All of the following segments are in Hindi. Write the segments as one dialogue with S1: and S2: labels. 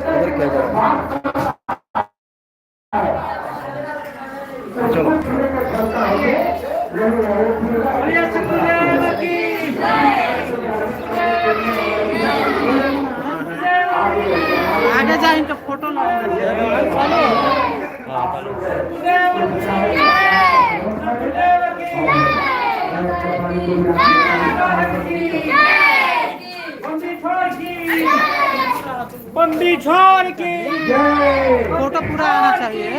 S1: उधर क्या जा रहा है? चलो
S2: आगे जाए तो फोटो बंदी छोड़ के फोटो पूरा आना चाहिए।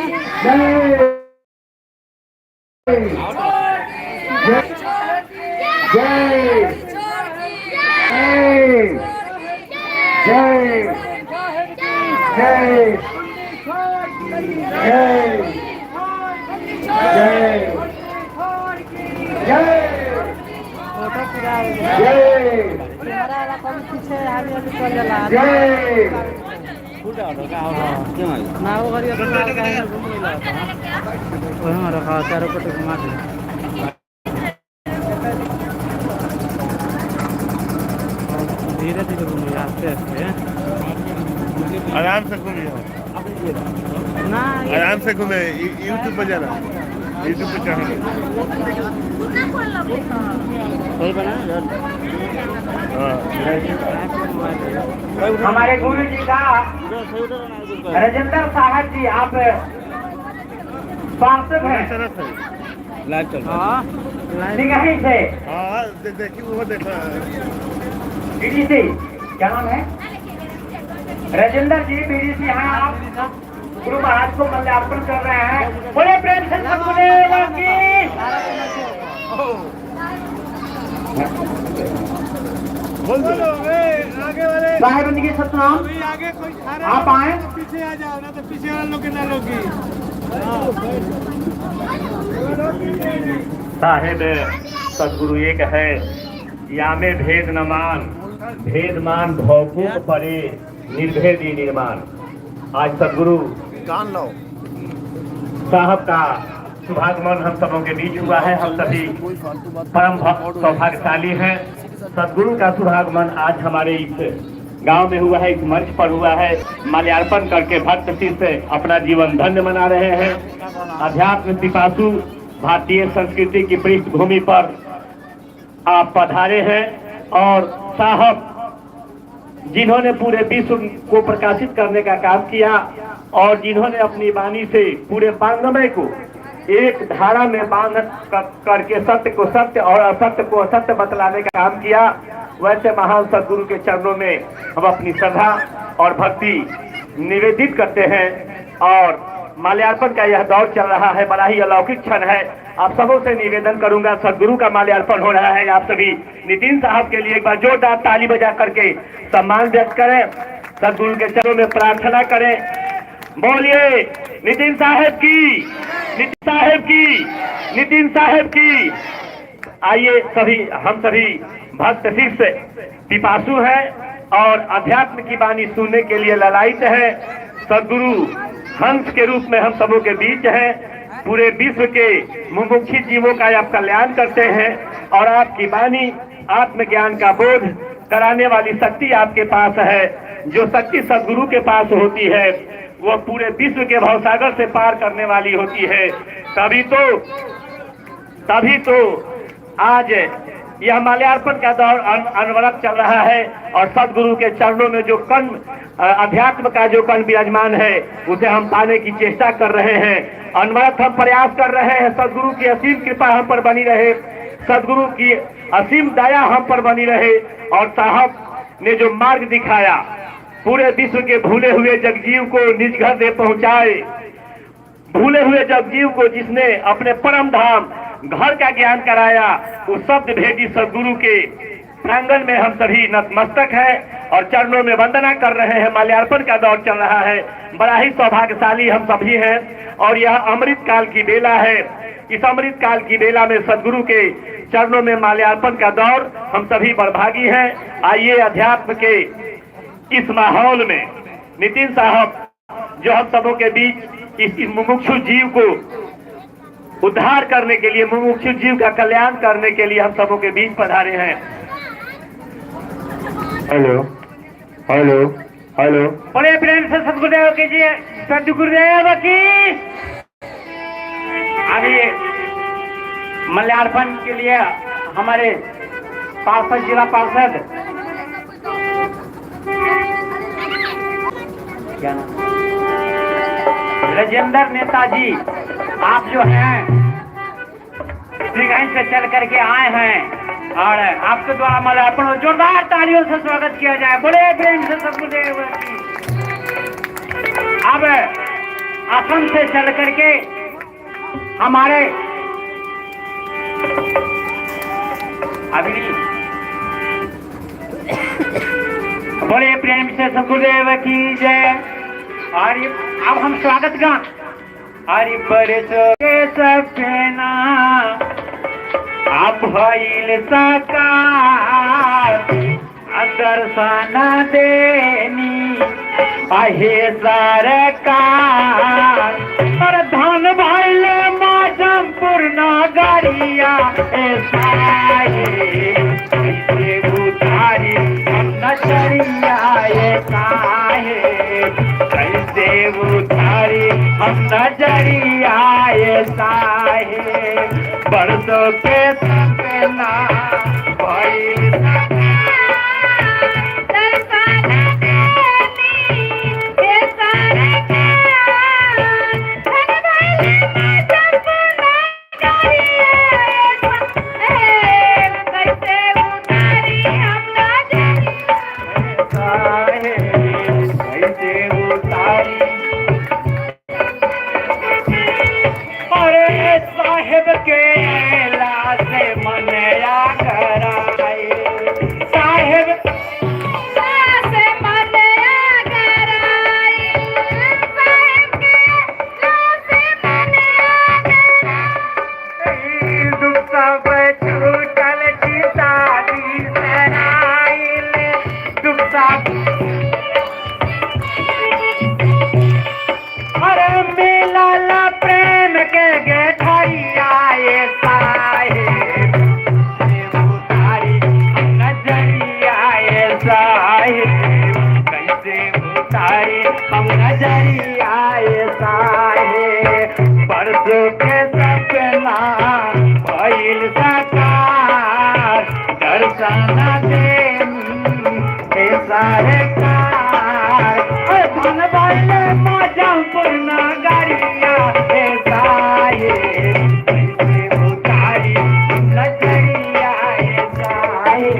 S2: फोटो पूरा पीछे ना वो रखा चारों पट्टी घुमा धीरे धीरे घूमिए आस्ते आस्ते
S3: आराम से घूमिए
S2: ना
S3: आराम से घूमे यूट्यूब पे जाना यूट्यूब पे चढ़ना
S4: हमारे गुरु जी का राजेंद्र साहब जी आप सांसद हैं
S1: लाइव चल रहा है।
S4: निगाही थे
S3: हाँ देखिए वो देखा
S4: बीडीसी क्या नाम है राजेंद्र जी बीडीसी यहाँ आप गुरु महाराज को माल्यार्पण कर रहे हैं। बोले प्रेम से सतगुरुदेव की
S3: बोलो आगे वाले
S4: साहेब जी सतनाम
S3: आगे कोई
S4: आप आए
S3: पीछे आ जाओ ना तो पीछे वाले लोग ना लोगी
S4: साहेब सदगुरु एक है या में भेद न मान भेद मान भौकूक परे निर्भेदी निर्माण। आज सदगुरु
S3: कान लो
S4: साहब का शुभागमन हम सबों के बीच हुआ है। हम सभी परम सौभाग्यशाली हैं। सदगुरु का शुभागमन आज हमारे इस गांव में हुआ है, इस मंच पर हुआ है। माल्यार्पण करके भक्त शिष्य अपना जीवन धन्य मना रहे हैं। अध्यात्म पिपासु भारतीय संस्कृति की पृष्ठभूमि पर आप पधारे हैं और साहब जिन्होंने पूरे विश्व को प्रकाशित करने का काम किया और जिन्होंने अपनी वाणी से पूरे पांगमय को एक धारा में बांध करके सत्य को सत्य और असत्य को असत्य बतलाने का काम किया, वैसे महान सदगुरु के चरणों में हम अपनी श्रद्धा और भक्ति निवेदित करते हैं। और माल्यार्पण का यह दौर चल रहा है, बड़ा ही अलौकिक क्षण है। आप सबों से निवेदन करूंगा, सदगुरु का माल्यार्पण हो रहा है। आप सभी नितिन साहब के लिए एक बार जोरदार ताली बजा करके सम्मान व्यक्त करें, सदगुरु के चरणों में प्रार्थना करें। बोलिए नितिन साहब की, नितिन साहब की, नितिन साहब की। आइए सभी हम सभी भक्त शिष्य पिपासु हैं और अध्यात्म की वाणी सुनने के लिए ललायित है। सदगुरु हंस के रूप में हम सबों के बीच हैं। पूरे विश्व के मुमुक्षु जीवों का आप कल्याण करते हैं और आपकी वाणी आत्मज्ञान का बोध कराने वाली शक्ति आपके पास है। जो शक्ति सदगुरु के पास होती है वो पूरे विश्व के भवसागर से पार करने वाली होती है। तभी तो आज यह माल्यार्पण का दौर अनवरत चल रहा है और सदगुरु के चरणों में जो कण अध्यात्म का जो कण विराजमान है उसे हम पाने की चेष्टा कर रहे हैं। अनवरत हम प्रयास कर रहे हैं। सदगुरु की असीम कृपा हम पर बनी रहे, सदगुरु की असीम दया हम पर बनी रहे। और साहब ने जो मार्ग दिखाया, पूरे विश्व के भूले हुए जगजीव को निज घर दे पहुंचाए, भूले हुए जगजीव को जिसने अपने परम धाम घर का ज्ञान कराया, उस शब्द भेदी सदगुरु के प्रांगण में हम सभी नतमस्तक हैं और चरणों में वंदना कर रहे हैं। माल्यार्पण का दौर चल रहा है, बड़ा ही सौभाग्यशाली हम सभी हैं और यह अमृत काल की बेला है। इस अमृत काल की बेला में सदगुरु के चरणों में माल्यार्पण का दौर हम सभी बड़भागी हैं। आइए अध्यात्म के इस माहौल में नितिन साहब जो हम सबों के बीच इस मुमुक्षु जीव को उद्धार करने के लिए, मुमुक्षु जीव का कल्याण करने के लिए हम सबों के बीच पधारे हैं। हेलो हेलो हेलो, बड़े प्रेम से सदगुरुदेव की जी, सदगुरुदेव की। अभी मल्यार्पण के लिए हमारे पार्षद, जिला पार्षद क्या नाम, राजेंद्र नेताजी, आप जो हैं श्रीगंज से चल करके आए हैं और आपके द्वारा मल्यार्पण जोरदार तालियों से स्वागत किया जाए। बड़े प्रेम से सदगुरुदेव की। अब असम से चल करके हमारे अभी बड़े प्रेम से सदगुरुदेव की जय। और अब हम स्वागत गान हरि बरसो के सपना आप भइल साकार दर्शन देनी आहे सरकार पर धन भइल माजमपुर नगरिया ऐसे उतारी हम नजरिया काहे कैसे उतारी हम नजरिया साहे बरसों के सपना भइल साहेब के लासे मनया कराए साहेब लासे मनया कराए साहेब के लासे मनया कराए दुख सब छूटल की शादी सराइल दुख सब अरे मिलला प्रेम के गेठरिया साहेब उतारी नजरिया साहेब कैसे उतारी हम नजरिया साहेब परसों के सपना भइल साकार दर्शन दे सरकार धन भइल माजमपुर नगरिया साहेब कैसे उतारी नजरिया साहेब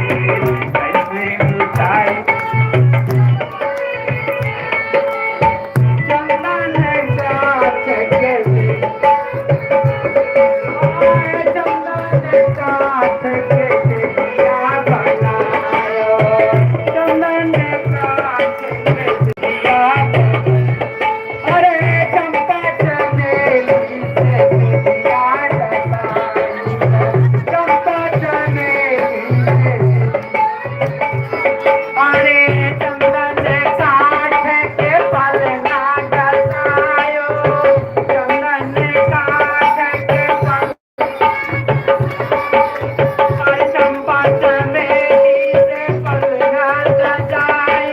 S4: कैसे उतारी चंदन काठ के चंदन काठ के दिया बनायो चंदन काठ के दिया अरे चंपा चमेली से दिया चंपा चमेली अरे चंदन काठ के पलना डलायो चंदन काठ के अरे चंपा चमेली से पलना सजाई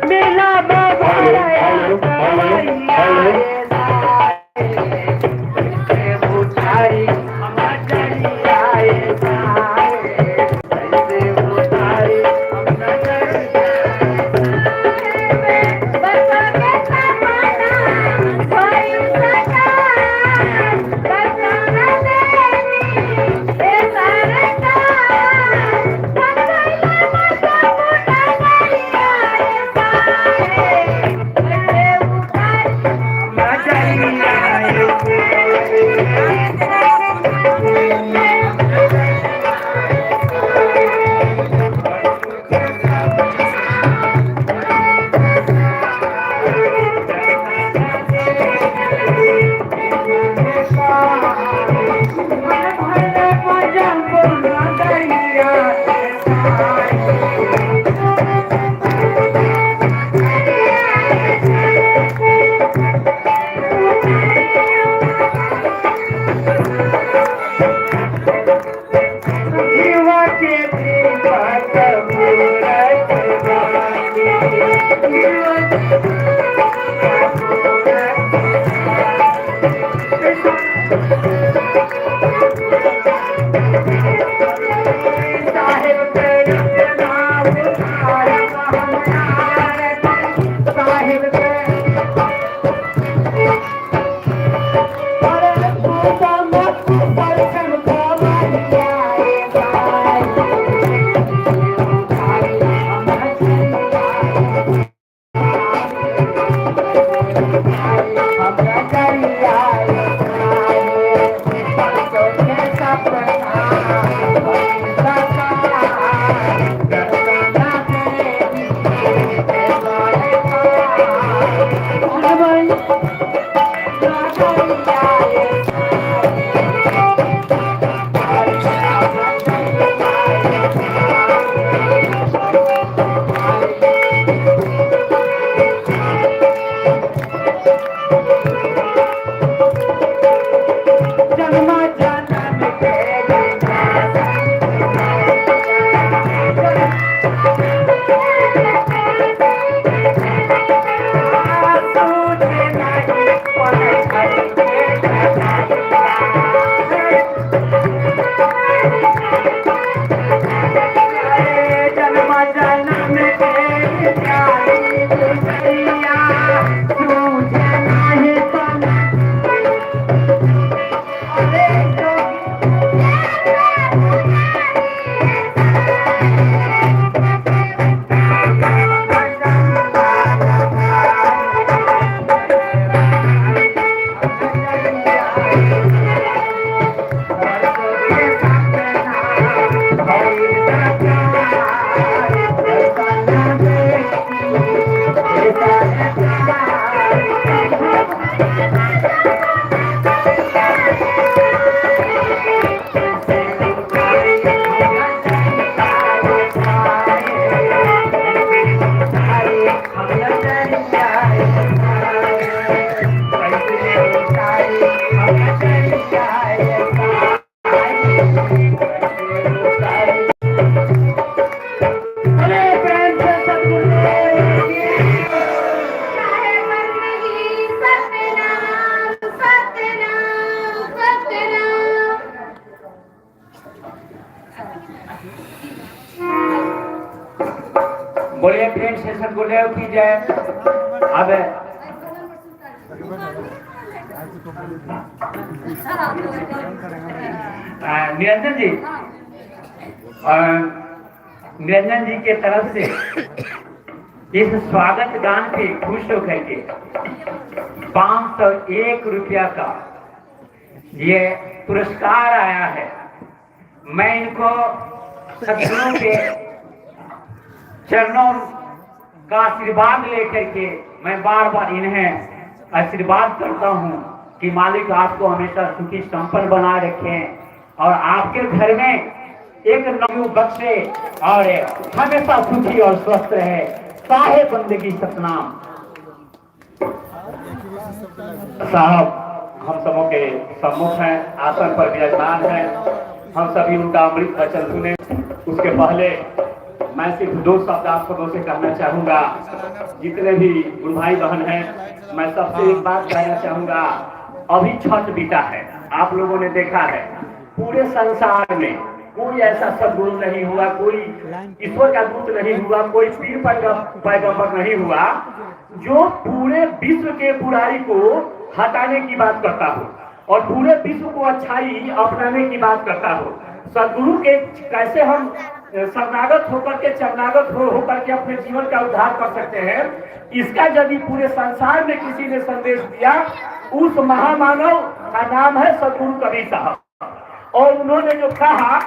S4: मिला बभर बोलिए प्रेम से सदगुरुदेव की जय। अब निरंजन जी, निरंजन जी के तरफ से इस स्वागत गान पे खुश होकर के 501 रुपया का ये पुरस्कार आया है। मैं इनको सदगुरु के चरणों का आशीर्वाद लेकर के मैं बार बार इन्हें आशीर्वाद करता हूँ कि मालिक आपको हमेशा सुखी संपन्न बना रखें और आपके घर में एक नव बख्शे और हमेशा सुखी और स्वस्थ रहे। साहे बंदगी सतनाम। साहब हम सबों के सम्मुख हैं, आसन पर विराजमान हैं। हम सभी उनका अमृत वचन सुने। उसके पहले मैं सिर्फ 2 शब्द आप सबों से कहना चाहूंगा। जितने भी गुरु भाई बहन हैं, मैं सबसे एक बात कहना चाहूंगा। अभी छठ बीता है, आप लोगों ने देखा है पूरे संसार में कोई ऐसा सदगुरु नहीं हुआ, कोई ईश्वर का दूत नहीं हुआ, कोई पीर पैगंबर नहीं हुआ जो पूरे विश्व के बुराई को हटाने की बात करता हो और पूरे विश्व को अच्छाई अपनाने की बात करता हो। सदगुरु के कैसे हम शरणागत होकर के चरणागत होकर के अपने जीवन का उद्धार कर सकते हैं, इसका यदि पूरे संसार में किसी ने संदेश दिया, उस महामानव का नाम है सदगुरु कबीर साहब। और उन्होंने जो कहा,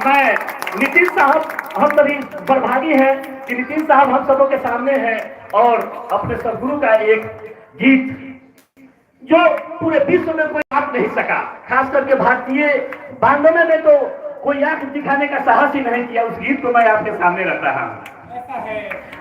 S4: मैं नितिन साहब, हम सभी बड़भागी हैं कि नितिन साहब हम सबों के सामने हैं और अपने सदगुरु का एक गीत जो पूरे विश्व में कोई आप नहीं सका, खास करके भारतीय बांधव में तो कोई आंख दिखाने का साहस ही नहीं किया। उस गीत को मैं आपके सामने रख रहा हूँ।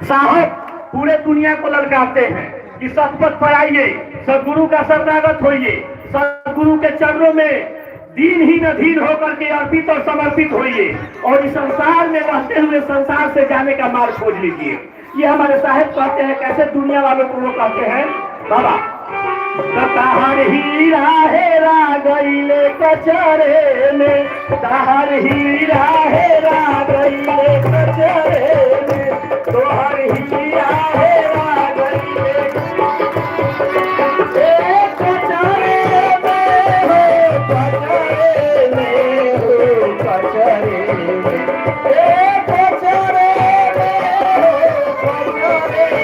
S4: साहब पूरे दुनिया को ललकारते हैं कि सतपथ पर आइए, सदगुरु का शरणागत होइए, सदगुरु के चरणों में दीन ही नधीन होकर के अर्पित और समर्पित होइए और इस संसार में रहते हुए संसार से जाने का मार्ग खोज लीजिए। ये हमारे साहिब कहते हैं। कैसे दुनिया वालों को वो कहते हैं, बाबा तहार हीरा हेरा गईले कचरे में, तहार हीरा हेरा गईले कचरे में, तोहर हीरा हेरा गईले कचरे में, हो कचरे में, कचरे में, कचरे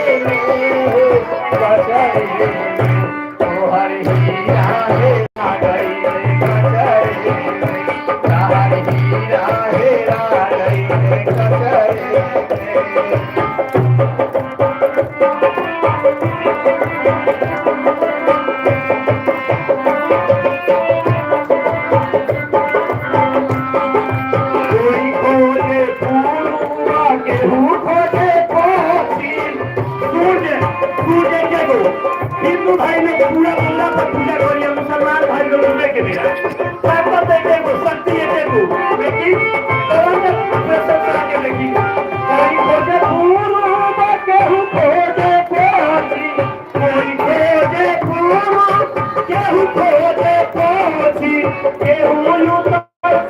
S4: में, कचरे में। हिंदू भाई लोग पूरा अल्लाह पर पूजा करिए, मुसलमान भाई लोग घूमे के बिना ताकत देते को शक्ति देते को, लेकिन तुरंत प्रेशर करा के लेकिन कोई खोजे गुरु केहू खोजे पोथी, कोई खोजे गुरु केहू खोजे पोथी, केहू लूटा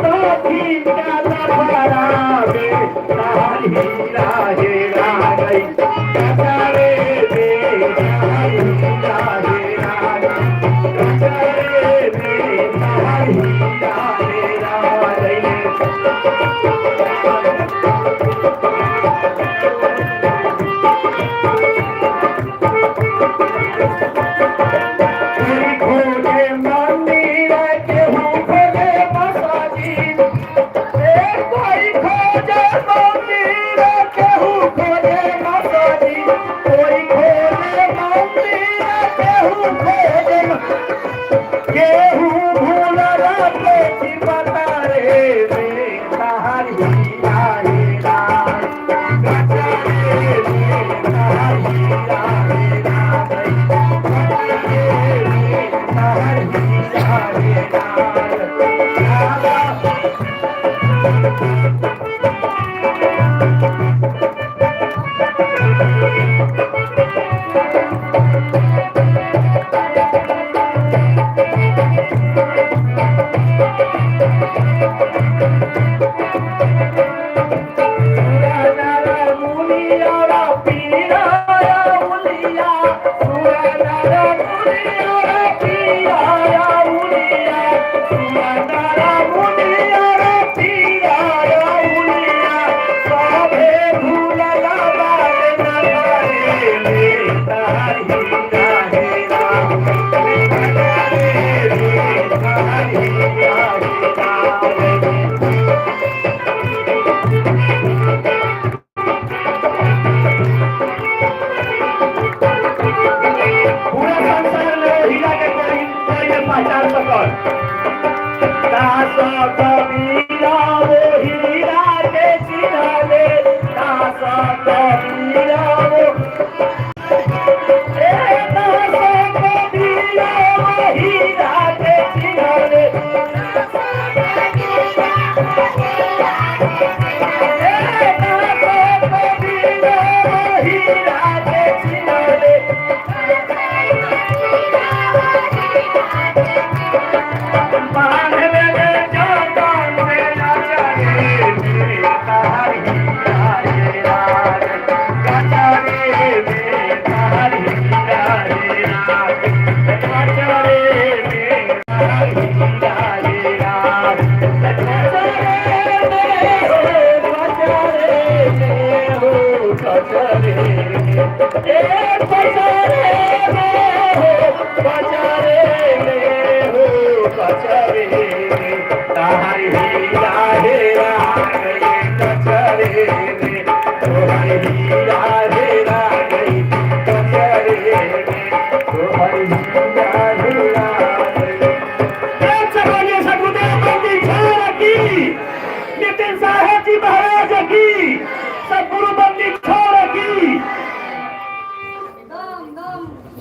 S4: साथी ज्यादा बराबे तारी हीरा हेरा गई कचरे में तारी हीरा हेरा गई, कचरे में तारी हीरा हेरा गई।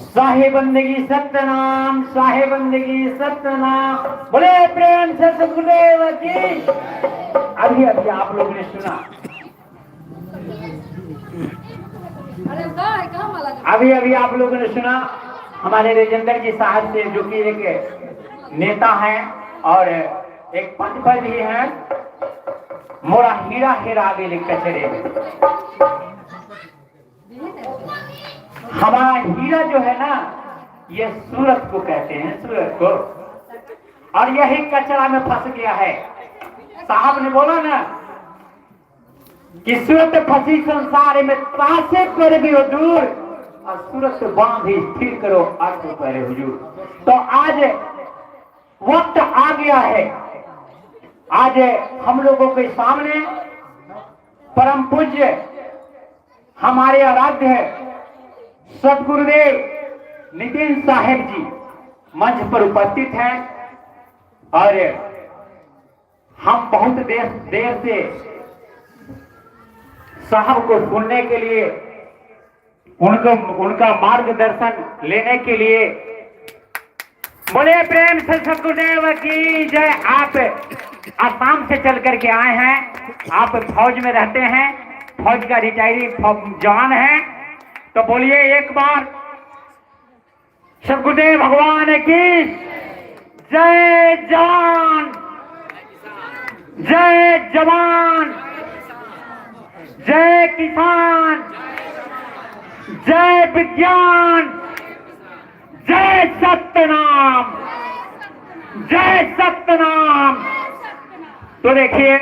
S5: साहे बंदगी सत्यनाम, साहे बंदगी सत्यनाम, बोले प्रेम से सुखदेव की। अभी अभी आप लोगों ने सुना, अभी अभी आप लोगों ने सुना हमारे राजेंद्र जी साहब से, जो कि एक नेता हैं और एक पद पर भी हैं। मोरा हीरा हेरा गेले कचरे में। हमारा हीरा जो है ना, ये सूरत को कहते हैं, सूरत को, और यही कचरा में फंस गया है। साहब ने बोला ना कि सूरत फंसी संसार में, तासे कर दियो दूर और सूरत बांधी स्थिर करो अर्थ करे हुजूर। तो आज वक्त आ गया है, आज हम लोगों के सामने परम पूज्य हमारे आराध्य सदगुरुदेव नितिन साहेब जी मंच पर उपस्थित हैं और हम बहुत देर से साहब को सुनने के लिए उनका मार्गदर्शन लेने के लिए बोले प्रेम से सतगुरुदेव की जय। आप आसाम से चल करके आए हैं, आप फौज में रहते हैं, फौज का रिटायरी जवान है, तो बोलिए एक बार सतगुरुदेव भगवान की जय। जवान जय जवान, जय किसान, जय विज्ञान, जय सत्यनाम, जय सत्यनाम। तो देखिए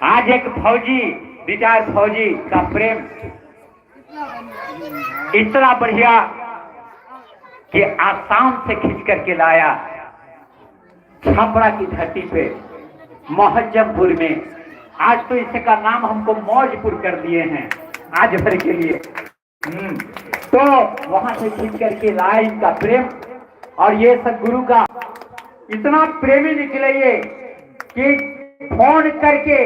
S5: आज एक फौजी, रिटायर्ड फौजी का प्रेम इतना बढ़िया कि आसाम से खींच करके लाया छपरा की धरती पे मोहज्जमपुर में। आज तो इसका नाम हमको मौजपुर कर दिए हैं आज भर के लिए। तो वहां से खींच करके लाया इनका प्रेम, और ये सदगुरु का इतना प्रेमी निकले ये कि फोन करके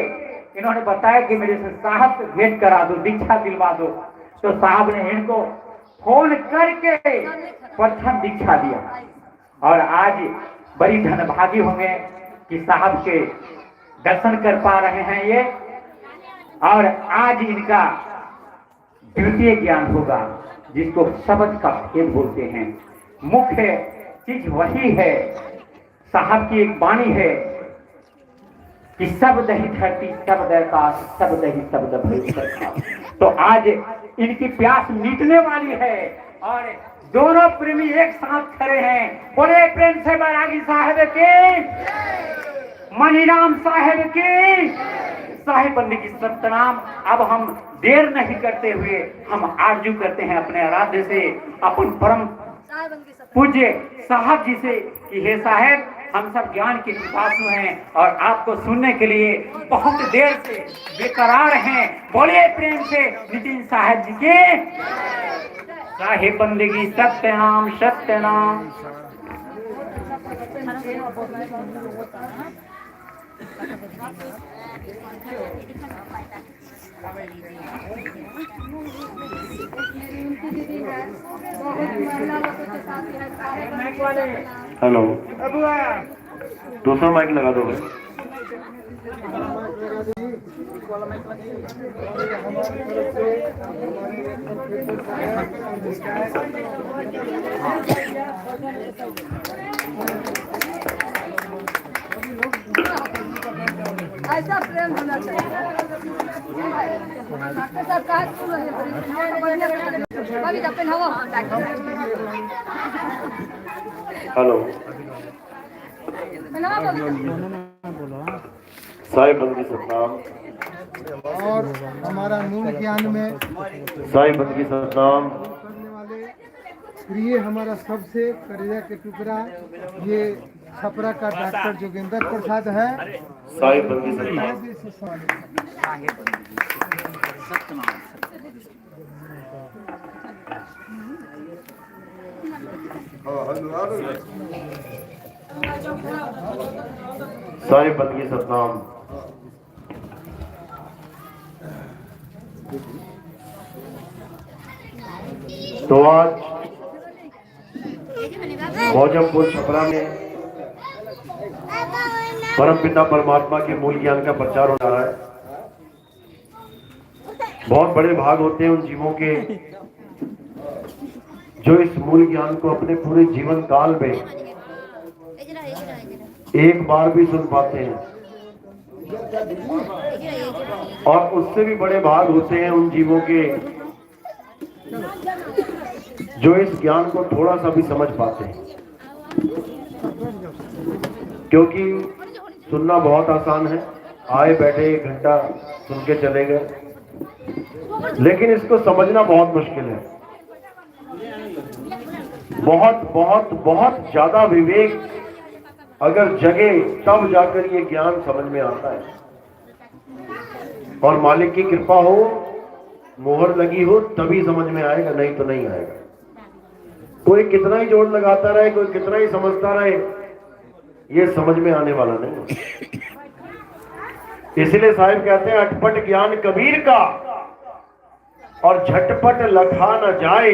S5: इन्होंने बताया कि मेरे से साहब से भेंट करा दो, दीक्षा दिलवा दो। तो साहब ने इनको फोन करके प्रथम दीक्षा दिया, और आज बड़ी धनभागी होंगे कि साहब के दर्शन कर पा रहे हैं ये। और आज इनका द्वितीय ज्ञान होगा, जिसको शब्द का भेद बोलते हैं। मुख्य चीज वही है, साहब की एक वाणी है कि शब्द ही धरती, शब्द आकाश, शब्द ही शब्द भविष्य। तो आज इनकी प्यास मिटने वाली है, और दोनों प्रेमी एक साथ खड़े हैं। बड़े प्रेम से बैरागी साहब के, मनीराम साहब के, साहिब बंदी की सतनाम। अब हम देर नहीं करते हुए हम आरजू करते हैं अपने आराध्य से, अपन परम पूज्य साहब जी से कि हे साहब, हम सब ज्ञान के पिपासु हैं और आपको सुनने के लिए बहुत देर से बेकरार हैं। बोलिए प्रेम से नितिन साहब जी के साहिब बंदगी सत्यनाम सत्यनाम।
S4: हेलो, दूसरा माइक लगा दो भाई।
S6: ऐसा प्रेम होना चाहिए।
S4: हेलो, साहिब बंदी सतनाम।
S1: और हमारा मूल ज्ञान में
S4: साहिब बंदी सतनाम
S1: करने वाले प्रिय हमारा सबसे करेजा के टुकड़ा, ये छपरा का डॉक्टर जोगिंदर प्रसाद है।
S4: साहिब बंदी सतनाम। साहिब बंदी सतनाम। तो आज मौजमपुर छपरा में परमपिता परमात्मा के मूल ज्ञान का प्रचार हो रहा है। बहुत बड़े भाग होते हैं उन जीवों के जो इस मूल ज्ञान को अपने पूरे जीवन काल में एक बार भी सुन पाते हैं, और उससे भी बड़े भाग होते हैं उन जीवों के जो इस ज्ञान को थोड़ा सा भी समझ पाते हैं। क्योंकि सुनना बहुत आसान है, आए बैठे 1 घंटा सुन के चले गए, लेकिन इसको समझना बहुत मुश्किल है। बहुत बहुत बहुत ज्यादा विवेक अगर जगे तब जाकर ये ज्ञान समझ में आता है, और मालिक की कृपा हो, मोहर लगी हो, तभी समझ में आएगा, नहीं तो नहीं आएगा। कोई कितना ही जोर लगाता रहे, कोई कितना ही समझता रहे, ये समझ में आने वाला नहीं। इसलिए साहिब कहते हैं अटपट ज्ञान कबीर का,
S7: और झटपट लखा न जाए,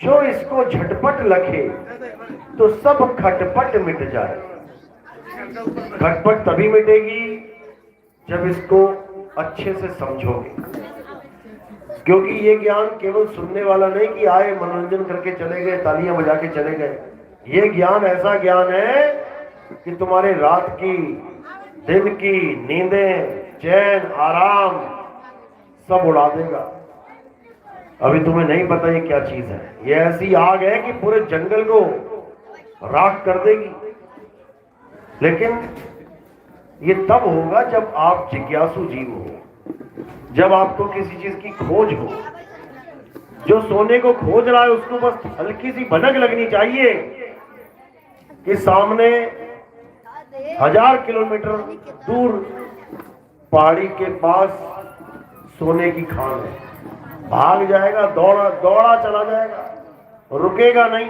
S7: जो इसको झटपट लखे तो सब खटपट मिट जाए। खटपट तभी मिटेगी जब इसको अच्छे से समझोगे, क्योंकि ये ज्ञान केवल सुनने वाला नहीं कि आए मनोरंजन करके चले गए, तालियां बजा के चले गए। ये ज्ञान ऐसा ज्ञान है कि तुम्हारे रात की, दिन की नींदें, चैन, आराम सब उड़ा देगा। अभी तुम्हें नहीं पता ये क्या चीज है। ये ऐसी आग है कि पूरे जंगल को राख कर देगी। लेकिन ये तब होगा जब आप जिज्ञासु जीव हो, जब आपको किसी चीज की खोज हो। जो सोने को खोज रहा है उसको बस हल्की सी भनक लगनी चाहिए कि सामने 1000 किलोमीटर दूर पहाड़ी के पास सोने की खान है। भाग जाएगा, दौड़ा दौड़ा चला जाएगा, रुकेगा नहीं,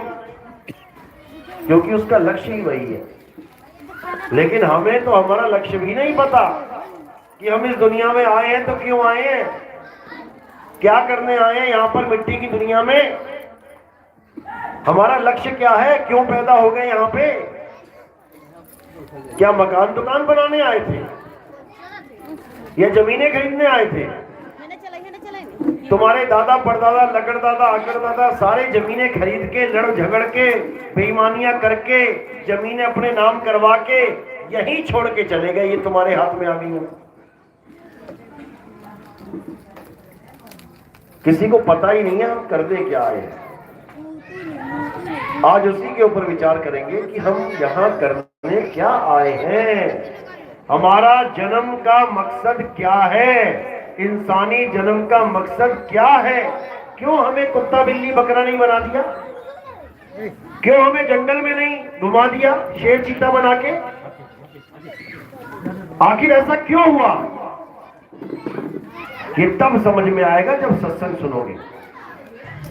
S7: क्योंकि उसका लक्ष्य ही वही है। लेकिन हमें तो हमारा लक्ष्य भी नहीं पता कि हम इस दुनिया में आए हैं तो क्यों आए हैं, क्या करने आए हैं यहाँ पर मिट्टी की दुनिया में। हमारा लक्ष्य क्या है, क्यों पैदा हो गए यहाँ पे। क्या मकान दुकान बनाने आए थे या जमीनें खरीदने आए थे। तुम्हारे दादा परदादा, लकड़दादा, अकड़दादा सारे जमीनें खरीद के, लड़ झगड़ के, बेईमानियां करके, जमीनें अपने नाम करवा के यहीं छोड़ के चले गए। ये तुम्हारे हाथ में आ गई है। किसी को पता ही नहीं है हम करने क्या आए हैं। आज उसी के ऊपर विचार करेंगे कि हम यहाँ करने क्या आए हैं, हमारा जन्म का मकसद क्या है, इंसानी जन्म का मकसद क्या है। क्यों हमें कुत्ता बिल्ली बकरा नहीं बना दिया, क्यों हमें जंगल में नहीं घुमा दिया शेर चीता बना के। आखिर ऐसा क्यों हुआ, ये तब समझ में आएगा जब सत्संग सुनोगे।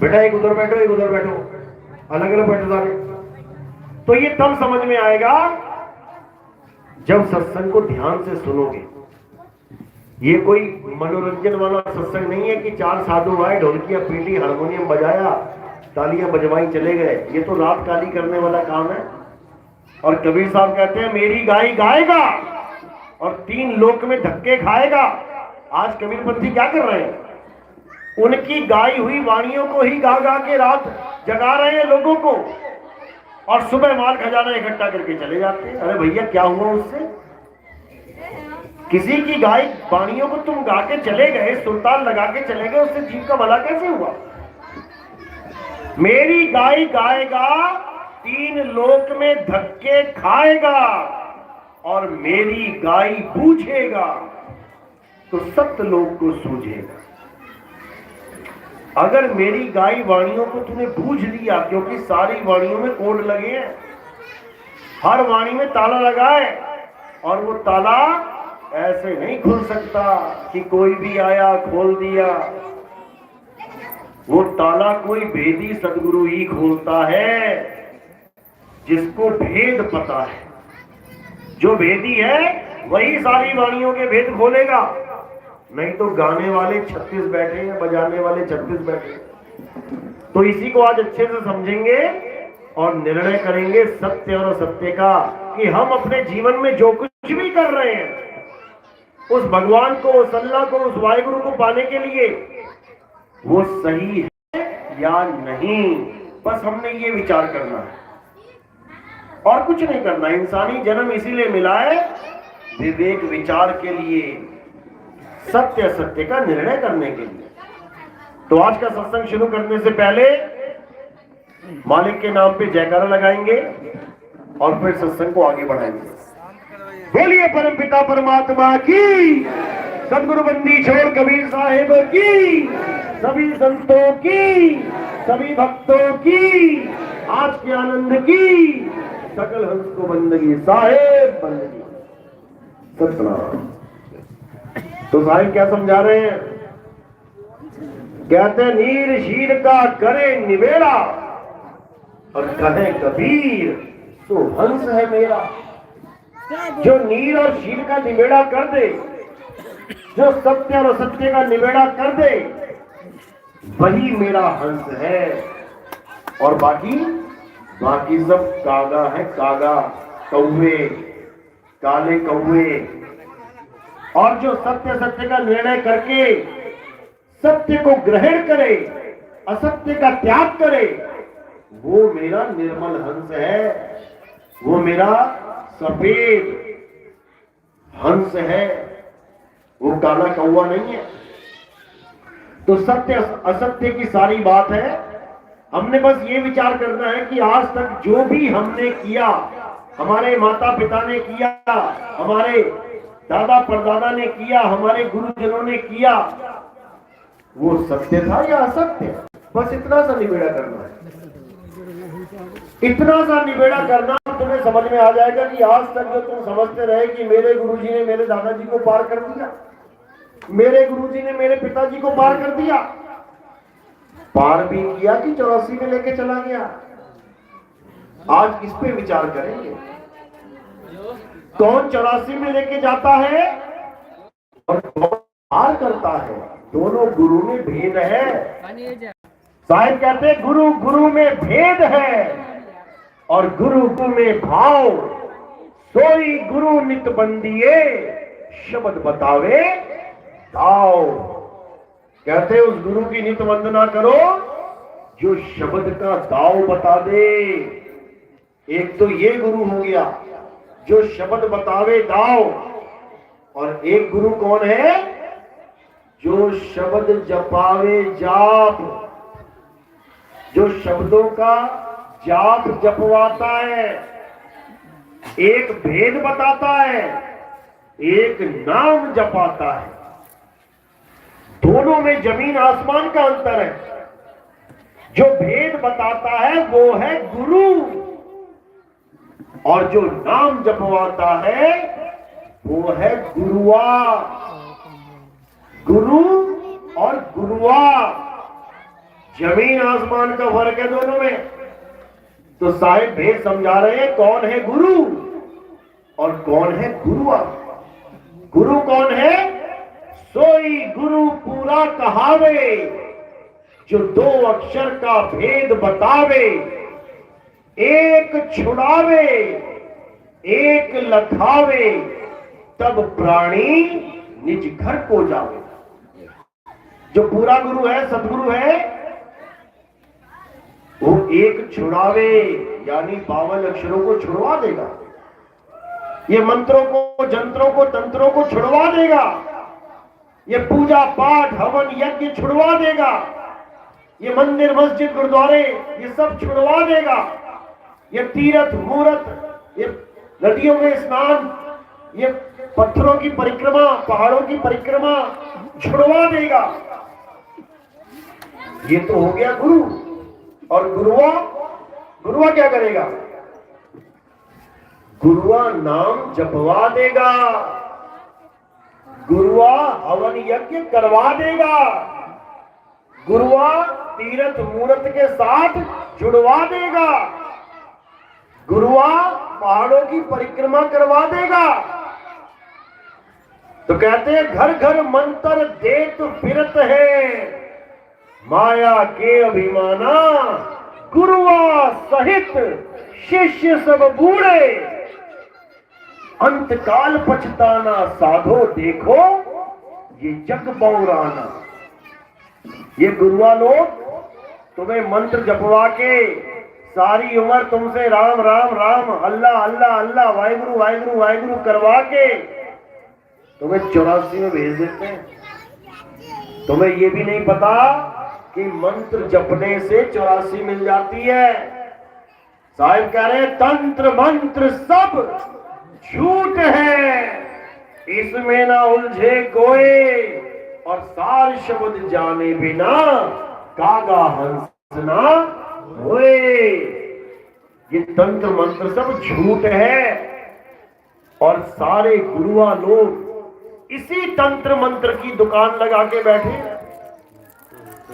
S7: बेटा एक उधर बैठो, एक उधर बैठो, अलग अलग बैठो सारे। तो ये तब समझ में आएगा जब सत्संग को ध्यान से सुनोगे। ये कोई मनोरंजन वाला सत्संग नहीं है कि 4 साधु आए, ढोलकियां पीटी, हारमोनियम बजाया, तालियां बजवाई चले गए। ये तो रात काली करने वाला काम है। और कबीर साहब कहते हैं मेरी गाय गाएगा और 3 लोक में धक्के खाएगा। आज कबीरपंथी क्या कर रहे हैं, उनकी गाई हुई वाणियों को ही गा गा के रात जगा रहे हैं लोगों को, और सुबह माल खजाना इकट्ठा करके चले जाते हैं। अरे भैया क्या हुआ उससे, किसी की गाय वाणियों को तुम गा के चले गए, सुल्तान लगा के चले गए, उससे जीव का भला कैसे हुआ। मेरी गाय गाएगा, 3 लोक में धक्के खाएगा, और मेरी गाय पूछेगा तो 7 लोक को सूझेगा। अगर मेरी गाय वाणियों को तूने बूझ लिया, क्योंकि सारी वाणियों में कोड लगे हैं, हर वाणी में ताला लगा है, और वो ताला ऐसे नहीं खुल सकता कि कोई भी आया खोल दिया। वो ताला कोई भेदी सदगुरु ही खोलता है, जिसको भेद पता है। जो भेदी है वही सारी वाणियों के भेद खोलेगा, नहीं तो गाने वाले 36 बैठे हैं, बजाने वाले 36 बैठे हैं। तो इसी को आज अच्छे से समझेंगे और निर्णय करेंगे सत्य और असत्य का, कि हम अपने जीवन में जो कुछ भी कर रहे हैं उस भगवान को, उस अल्लाह को, उस वाहिगुरु को पाने के लिए वो सही है या नहीं। बस हमने ये विचार करना है और कुछ नहीं करना। इंसानी जन्म इसीलिए मिला है विवेक विचार के लिए, सत्य असत्य का निर्णय करने के लिए। तो आज का सत्संग शुरू करने से पहले मालिक के नाम पे जयकारा लगाएंगे और फिर सत्संग को आगे बढ़ाएंगे। बोलिए परम पिता परमात्मा की, सदगुरु बंदी छोड़ कबीर साहिब की, सभी संतों की, सभी भक्तों की, आज के आनंद की, सकल हंस को बंदगी साहिब बंदगी। सतनाम। तो साहिब क्या समझा रहे हैं, कहते हैं नीर शीर का करे निवेड़ा और कहे कबीर तो हंस है मेरा। जो नीर और शीर का निवेड़ा कर दे, जो सत्य और असत्य का निवेड़ा कर दे, वही मेरा हंस है। और बाकी बाकी सब कागा है, कागा, कौवे, काले कौवे। और जो सत्य सत्य का निर्णय करके सत्य को ग्रहण करे, असत्य का त्याग करे, वो मेरा निर्मल हंस है, वो मेरा सफेद हंस है, वो काला कौवा नहीं है। तो सत्य असत्य की सारी बात है। हमने बस ये विचार करना है कि आज तक जो भी हमने किया, हमारे माता पिता ने किया, हमारे दादा परदादा ने किया, हमारे गुरुजनों ने किया, वो सत्य था या असत्य? बस इतना सा निबेड़ा करना है। इतना सा निबेड़ा करना, तुम्हें समझ में आ जाएगा कि आज तक जो तुम समझते रहे कि मेरे गुरुजी ने मेरे दादाजी को पार कर दिया, मेरे गुरुजी ने मेरे पिताजी को पार कर दिया, पार भी किया कि 84 में लेके चला गया। आज इस पे विचार करेंगे, कौन 84 में लेके जाता है और कौन पार करता है। दोनों गुरु में भेद है। साहिब कहते हैं गुरु गुरु में भेद है और गुरु गुरु में भाव, सोई गुरु नित बंदिए, शब्द बतावे दाव। कहते हैं उस गुरु की नित वंदना करो जो शब्द का दाव बता दे। एक तो ये गुरु हो गया जो शब्द बतावे दाव, और एक गुरु कौन है जो शब्द जपावे जाप, जो शब्दों का जाप जपवाता है, एक भेद बताता है, एक नाम जपाता है। दोनों में जमीन आसमान का अंतर है। जो भेद बताता है वो है गुरु, और जो नाम जपवाता है वो है गुरुआ। गुरु और गुरुआ, जमीन आसमान का फर्क है दोनों में। तो साहिब भेद समझा रहे हैं, कौन है गुरु और कौन है गुरुआ। गुरु कौन है? सोई गुरु पूरा कहावे, जो दो अक्षर का भेद बतावे, एक छुड़ावे एक लखावे, तब प्राणी निज घर को जावे। जो पूरा गुरु है, सदगुरु है, वो एक छुड़ावे यानी 52 अक्षरों को छुड़वा देगा। ये मंत्रों को, जंत्रों को, तंत्रों को छुड़वा देगा। ये पूजा पाठ हवन यज्ञ छुड़वा देगा। ये मंदिर मस्जिद गुरुद्वारे ये सब छुड़वा देगा। ये तीर्थ मूर्त, ये नदियों में स्नान, ये पत्थरों की परिक्रमा, पहाड़ों की परिक्रमा छुड़वा देगा। ये तो हो गया गुरु। और गुरुआ, गुरुआ क्या करेगा? गुरुआ नाम जपवा देगा, गुरुआ हवन यज्ञ करवा देगा, गुरुआ तीर्थ मूर्त के साथ जुड़वा देगा, गुरुआ पहाड़ों की परिक्रमा करवा देगा। तो कहते हैं घर घर मंत्र देत फिरत है, माया के अभिमाना गुरुआ सहित शिष्य सब बूढ़े, अंत काल पछताना साधो देखो ये जग बौराना। ये गुरुआ लोग तुम्हें मंत्र जपवा के सारी उम्र तुमसे राम राम राम, अल्लाह अल्लाह अल्लाह, वाहिगुरु वाहिगुरु वाहिगुरु करवा के तुम्हें 84 में भेज देते हैं। तुम्हें ये भी नहीं पता कि मंत्र जपने से 84 मिल जाती है। साहिब कह रहे हैं तंत्र मंत्र सब झूठ है, इसमें ना उलझे कोई, और सार शब्द जाने बिना कागा हंसना होए। ये तंत्र मंत्र सब झूठ है, और सारे गुरुआ लोग इसी तंत्र मंत्र की दुकान लगा के बैठे।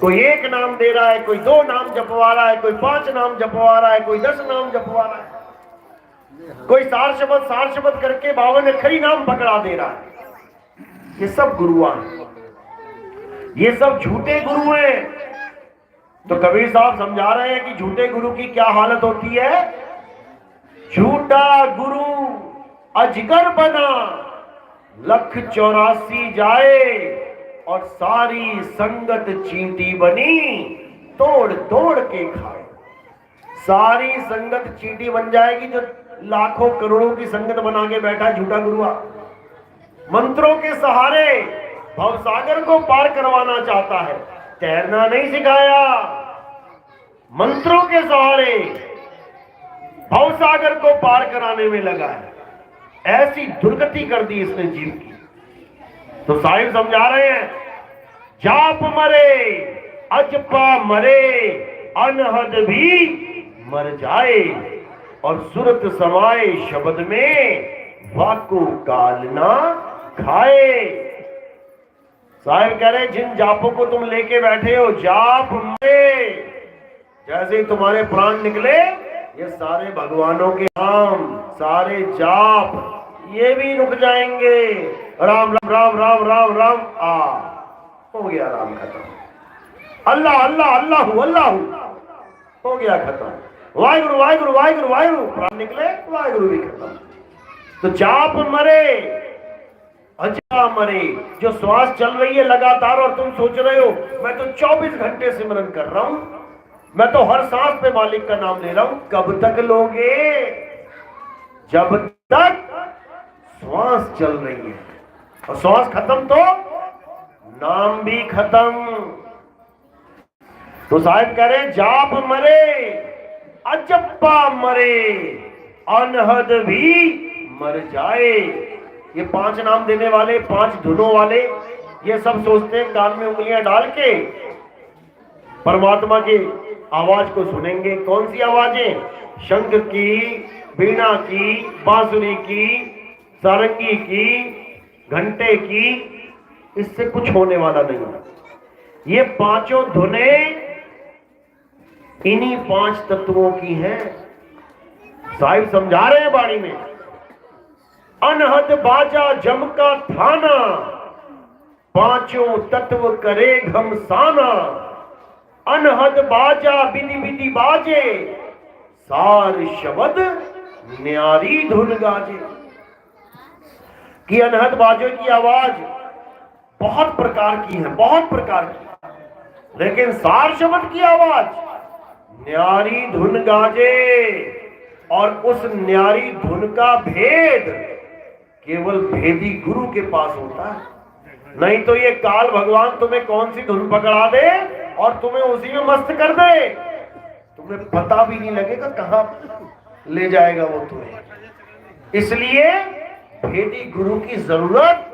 S7: कोई एक नाम दे रहा है, कोई 2 नाम जपवा रहा है, कोई 5 नाम जपवा रहा है, कोई 10 नाम जपवा रहा है, कोई सार शब्द करके 52 अक्षरी नाम पकड़ा दे रहा है। ये सब गुरुआ हैं, ये सब झूठे गुरु हैं। तो कबीर साहब समझा रहे हैं कि झूठे गुरु की क्या हालत होती है। झूठा गुरु अजगर बना, 1,84 जाए और सारी संगत चींटी बनी, तोड़ तोड़ के खाए। सारी संगत चींटी बन जाएगी जो लाखों करोड़ों की संगत बना के बैठा है झूठा गुरुआ। मंत्रों के सहारे भवसागर को पार करवाना चाहता है, तैरना नहीं सिखाया। मंत्रों के सहारे भवसागर को पार कराने में लगा है। ऐसी दुर्गति कर दी इसने जीव की। तो साहिब समझा रहे हैं, जाप मरे अजपा मरे, अनहद भी मर जाए, और सुरत समाए शब्द में, वाको काल ना खाए। साहिब कह रहे, जिन जापों को तुम लेके बैठे हो, जाप मरे, जैसे ही तुम्हारे प्राण निकले, ये सारे भगवानों के नाम, सारे जाप, ये भी रुक जाएंगे। राम राम राम राम राम राम, हो गया राम खत्म। अल्लाह अल्लाह अल्लाहु अल्लाहु, हो गया खत्म। वाहिगुरु वाहिगुरु वाहिगुरु वाहिगुरु, प्राण निकले, वाहिगुरु भी खत्म। तो जाप मरे अजा मरे। जो श्वास चल रही है लगातार और तुम सोच रहे हो मैं तो 24 घंटे सिमरन कर रहा हूं, मैं तो हर सांस पे मालिक का नाम ले रहा हूं, कब तक लोगे? जब तक श्वास चल रही है, और श्वास खत्म तो नाम भी खत्म। तो साहिब कह रहे, जाप मरे अजप्पा मरे, अनहद भी मर जाए। ये 5 नाम देने वाले, 5 धुनों वाले, ये सब सोचते हैं कान में उंगलियां डाल के परमात्मा की आवाज को सुनेंगे। कौन सी आवाजें? शंख की, वीणा की, बांसुरी की, सारंगी की, घंटे की। इससे कुछ होने वाला नहीं है। ये 5 धुनें इन्हीं 5 तत्वों की हैं। साहिब समझा रहे हैं बाणी में, अनहद बाजा जम का थाना, 5 तत्व करे घमसाना। अनहद बाजा बिधि बिधि बाजे, सार शब्द न्यारी धुन गाजे। कि अनहद बाजों की आवाज बहुत प्रकार की है, बहुत प्रकार की, लेकिन सार शब्द की आवाज न्यारी धुन गाजे। और उस न्यारी धुन का भेद केवल भेदी गुरु के पास होता है। नहीं तो ये काल भगवान तुम्हें कौन सी धुन पकड़ा दे और तुम्हें उसी में मस्त कर दे, तुम्हें पता भी नहीं लगेगा कहां ले जाएगा वो तुम्हें। इसलिए भेदी गुरु की जरूरत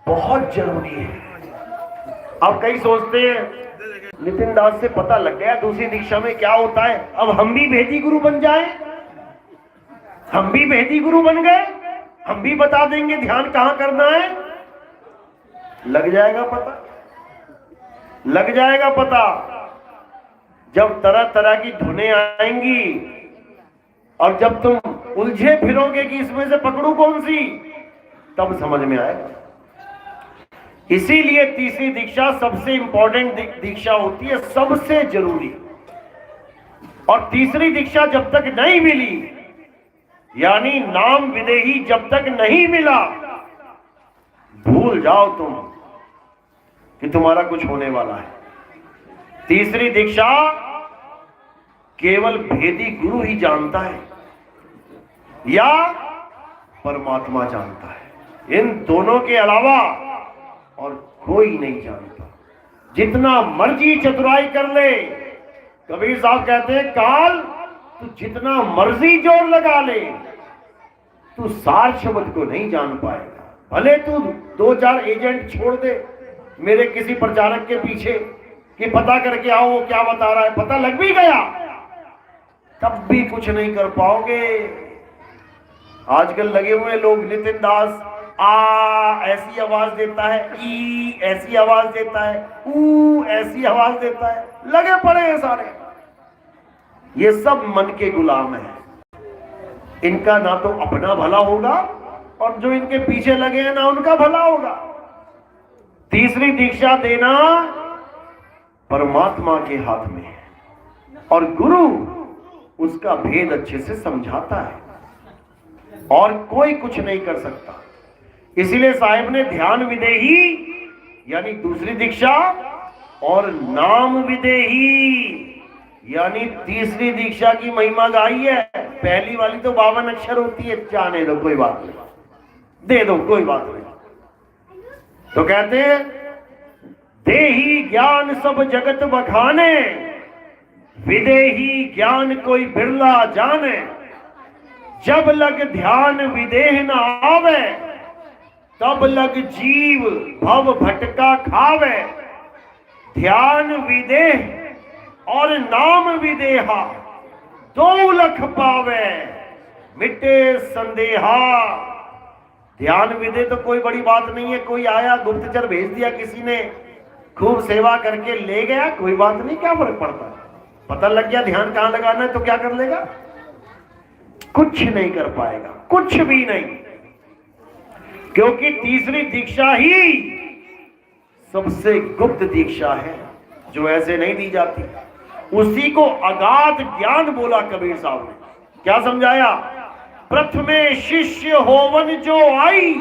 S7: बहुत जरूरी है। अब कई सोचते हैं नितिन दास से पता लग गया दूसरी दीक्षा में क्या होता है, अब हम भी भेदी गुरु बन जाएं, हम भी भेदी गुरु बन गए, हम भी बता देंगे ध्यान कहां करना है। लग जाएगा पता, लग जाएगा पता। जब तरह तरह की धुनें आएंगी और जब तुम उलझे फिरोगे कि इसमें से पकड़ू कौन सी, तब समझ में आएगा। इसीलिए तीसरी दीक्षा सबसे इंपॉर्टेंट दीक्षा होती है, सबसे जरूरी। और तीसरी दीक्षा जब तक नहीं मिली, यानी नाम विदेही जब तक नहीं मिला, भूल जाओ तुम कि तुम्हारा कुछ होने वाला है। तीसरी दीक्षा केवल भेदी गुरु ही जानता है या परमात्मा जानता है। इन दोनों के अलावा और कोई नहीं जानता। जितना मर्जी चतुराई कर ले, कबीर साहब कहते हैं काल तू जितना मर्जी जोर लगा ले, तू सार शब्द को नहीं जान पाएगा। भले तू 2-4 एजेंट छोड़ दे मेरे किसी प्रचारक के पीछे कि पता करके आओ वो क्या बता रहा है, पता लग भी गया तब भी कुछ नहीं कर पाओगे। आजकल लगे हुए लोग, नितिन दास आ ऐसी आवाज देता है, ई ऐसी आवाज देता है, ऊ ऐसी आवाज देता है, लगे पड़े हैं सारे। ये सब मन के गुलाम हैं। इनका ना तो अपना भला होगा और जो इनके पीछे लगे हैं ना उनका भला होगा। तीसरी दीक्षा देना परमात्मा के हाथ में है और गुरु उसका भेद अच्छे से समझाता है और कोई कुछ नहीं कर सकता। इसलिए साहिब ने ध्यान विदेही यानी दूसरी दीक्षा और नाम विदेही यानी तीसरी दीक्षा की महिमा गाई है। पहली वाली तो 52 अक्षर होती है, जाने दो कोई बात नहीं, दे दो कोई बात नहीं। तो कहते हैं देही ज्ञान सब जगत बखाने, विदेही ज्ञान कोई बिरला जाने। जब लग ध्यान विदेह न आवे, तब लग जीव भव भटका खावे। ध्यान विदेह और नाम विदेहा, दो लख पावे मिटे संदेहा। ध्यान विदे तो कोई बड़ी बात नहीं है, कोई आया गुप्तचर भेज दिया किसी ने, खूब सेवा करके ले गया, कोई बात नहीं, क्या फर्क पड़ता है। पता लग गया ध्यान कहां लगाना है तो क्या कर लेगा, कुछ नहीं कर पाएगा, कुछ भी नहीं। क्योंकि तीसरी दीक्षा ही सबसे गुप्त दीक्षा है जो ऐसे नहीं दी जाती। उसी को अगाध ज्ञान बोला कबीर साहब ने। क्या समझाया, प्रथमे शिष्य होवन जो आई,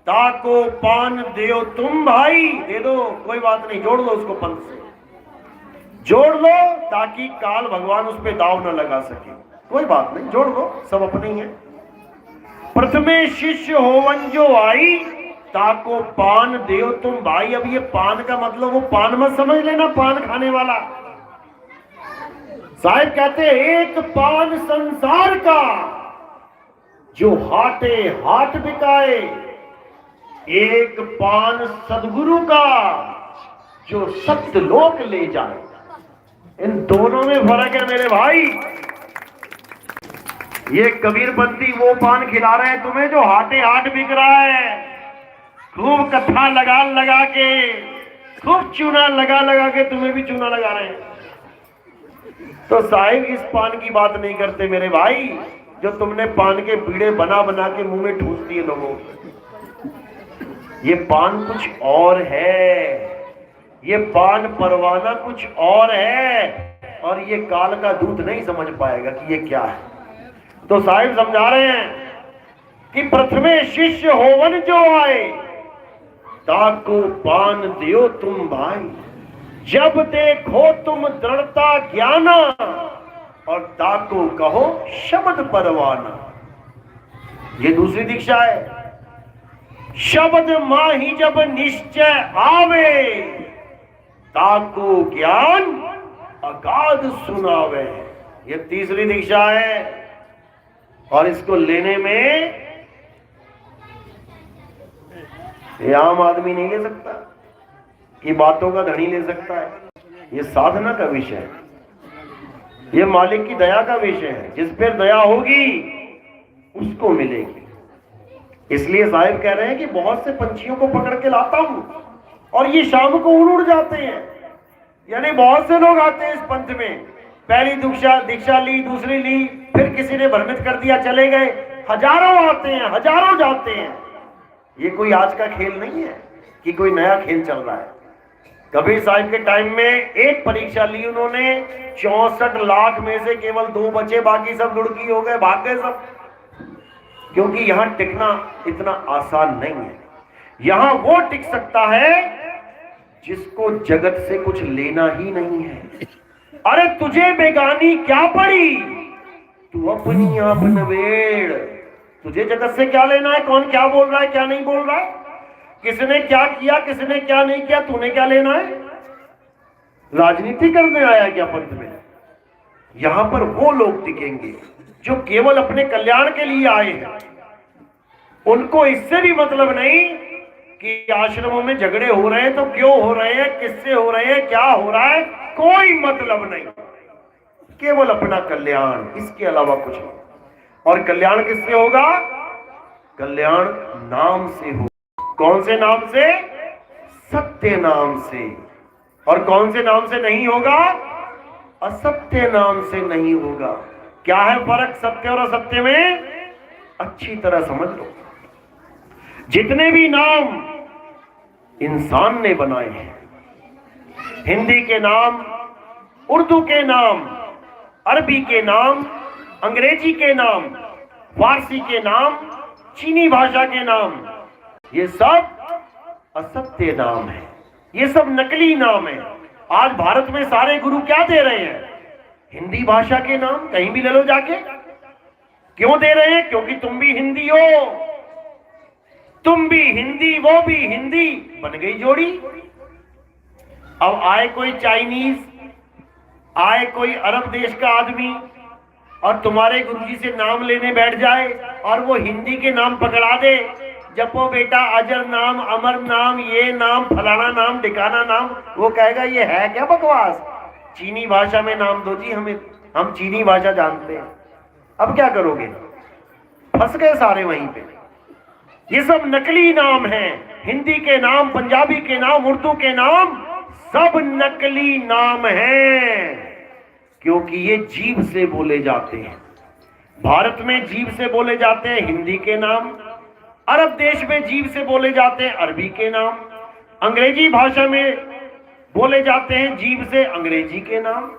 S7: ताको पान देओ तुम भाई। दे दो कोई बात नहीं, जोड़ लो उसको पंथ से, जोड़ लो ताकि काल भगवान उस पे दाव न लगा सके। कोई बात नहीं, जोड़ लो, सब अपने ही है। प्रथमे शिष्य होवन जो आई, ताको पान देओ तुम भाई। अब ये पान का मतलब वो पान मत समझ लेना, पान खाने वाला। साहिब कहते एक पान संसार का, जो हाटे हाट बिकाए, एक पान सदगुरु का, जो सत्य लोक ले जाए। इन दोनों में फर्क है मेरे भाई। ये कबीरपंथी वो पान खिला रहे हैं तुम्हें जो हाटे हाट बिक रहा है, खूब कथा लगा लगा के, खूब चूना लगा लगा के तुम्हें भी चूना लगा रहे हैं। तो साहिब इस पान की बात नहीं करते मेरे भाई, जो तुमने पान के बीड़े बना बना के मुंह में ठूस दिए लोगों। ये पान कुछ और है, ये पान परवाना कुछ और है, और ये काल का दूत नहीं समझ पाएगा कि ये क्या है। तो साहिब समझा रहे हैं कि प्रथमे शिष्य होवन जो आए, ताको पान दियो तुम भाई। जब देखो तुम दृढ़ता ज्ञाना, और ताको कहो शब्द परवाना। ये दूसरी दीक्षा है। शब्द माही जब निश्चय आवे, ताको ज्ञान अगाध सुनावे। ये तीसरी दीक्षा है, और इसको लेने में ये आम आदमी नहीं ले सकता, ये बातों का धनी ले सकता है। ये साधना का विषय है, ये मालिक की दया का विषय है। जिस पर दया होगी उसको मिलेगी। इसलिए साहिब कह रहे हैं कि बहुत से पंछियों को पकड़ के लाता हूं और ये शाम को उड़ जाते हैं। यानी बहुत से लोग आते हैं इस पंथ में, पहली दीक्षा ली, दूसरी ली, फिर किसी ने भ्रमित कर दिया, चले गए। हजारों आते हैं, हजारों जाते हैं। ये कोई आज का खेल नहीं है कि कोई नया खेल चल रहा है। कबीर साहिब के टाइम में एक परीक्षा ली उन्होंने, 64 लाख में से केवल 2 बचे, बाकी सब लुढ़की हो गए, भाग गए सब। क्योंकि यहां टिकना इतना आसान नहीं है। यहां वो टिक सकता है जिसको जगत से कुछ लेना ही नहीं है। अरे तुझे बेगानी क्या पड़ी, तू अपनी आप नवेड़। तुझे जगत से क्या लेना है, कौन क्या बोल रहा है, क्या नहीं बोल रहा है, किसने क्या किया, किसने क्या नहीं किया, तूने क्या लेना है। राजनीति करने आया क्या पंथ में? यहां पर वो लोग टिकेंगे जो केवल अपने कल्याण के लिए आए हैं। उनको इससे भी मतलब नहीं कि आश्रमों में झगड़े हो रहे हैं तो क्यों हो रहे हैं, किससे हो रहे हैं, क्या हो रहा है, कोई मतलब नहीं। केवल अपना कल्याण, इसके अलावा कुछ नहीं। और कल्याण किससे होगा? कल्याण नाम से होगा। कौन से नाम से? सत्य नाम से। और कौन से नाम से नहीं होगा? असत्य नाम से नहीं होगा। क्या है फर्क सत्य और असत्य में? अच्छी तरह समझ लो। जितने भी नाम इंसान ने बनाए हैं, हिंदी के नाम, उर्दू के नाम, अरबी के नाम, अंग्रेजी के नाम, फारसी के नाम, चीनी भाषा के नाम, ये सब असत्य नाम है, ये सब नकली नाम है। आज भारत में सारे गुरु क्या दे रहे हैं? हिंदी भाषा के नाम, कहीं भी ले लो जाके। क्यों दे रहे हैं? क्योंकि तुम भी हिंदी हो, तुम भी हिंदी, वो भी हिंदी, बन गई जोड़ी। अब आए कोई चाइनीज, आए कोई अरब देश का आदमी और तुम्हारे गुरुजी से नाम लेने बैठ जाए और वो हिंदी के नाम पकड़ा दे, जपो बेटा अजर नाम, अमर नाम, ये नाम, फलाना नाम, ठिकाना नाम, वो कहेगा ये है क्या बकवास? चीनी भाषा में नाम दो जी हमें, हम चीनी भाषा जानते हैं। अब क्या करोगे? फंस गए सारे वहीं पे। ये सब नकली नाम हैं, हिंदी के नाम, पंजाबी के नाम, उर्दू के नाम, सब नकली नाम हैं, क्योंकि ये जीभ से बोले जाते हैं। भारत में जीभ से बोले जाते हैं हिंदी के नाम, अरब देश में जीभ से बोले जाते हैं अरबी के नाम, अंग्रेजी भाषा में बोले जाते हैं जीभ से अंग्रेजी के नाम।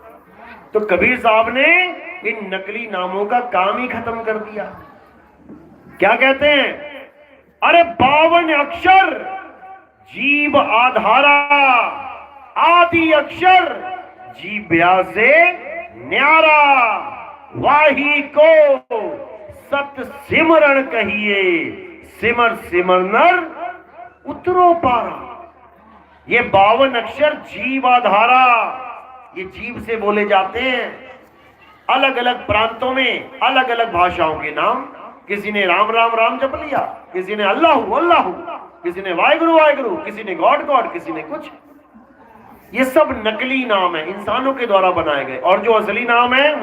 S7: तो कबीर साहब ने इन नकली नामों का काम ही खत्म कर दिया। क्या कहते हैं? अरे 52 अक्षर जीभ आधारा, आदि अक्षर जीभ्या से न्यारा, वाही को सत सिमरण कहिए, सिमर सिमर नर उतरो पारा। ये 52 अक्षर जीभ आधारा, ये जीभ से बोले जाते हैं। अलग अलग प्रांतों में अलग अलग भाषाओं के नाम, किसी ने राम राम राम जप लिया, किसी ने अल्लाहु अल्लाहु, किसी ने वाहिगुरु वाहिगुरु, किसी ने गॉड गॉड, किसी ने कुछ। ये सब नकली नाम है, इंसानों के द्वारा बनाए गए, और जो असली नाम है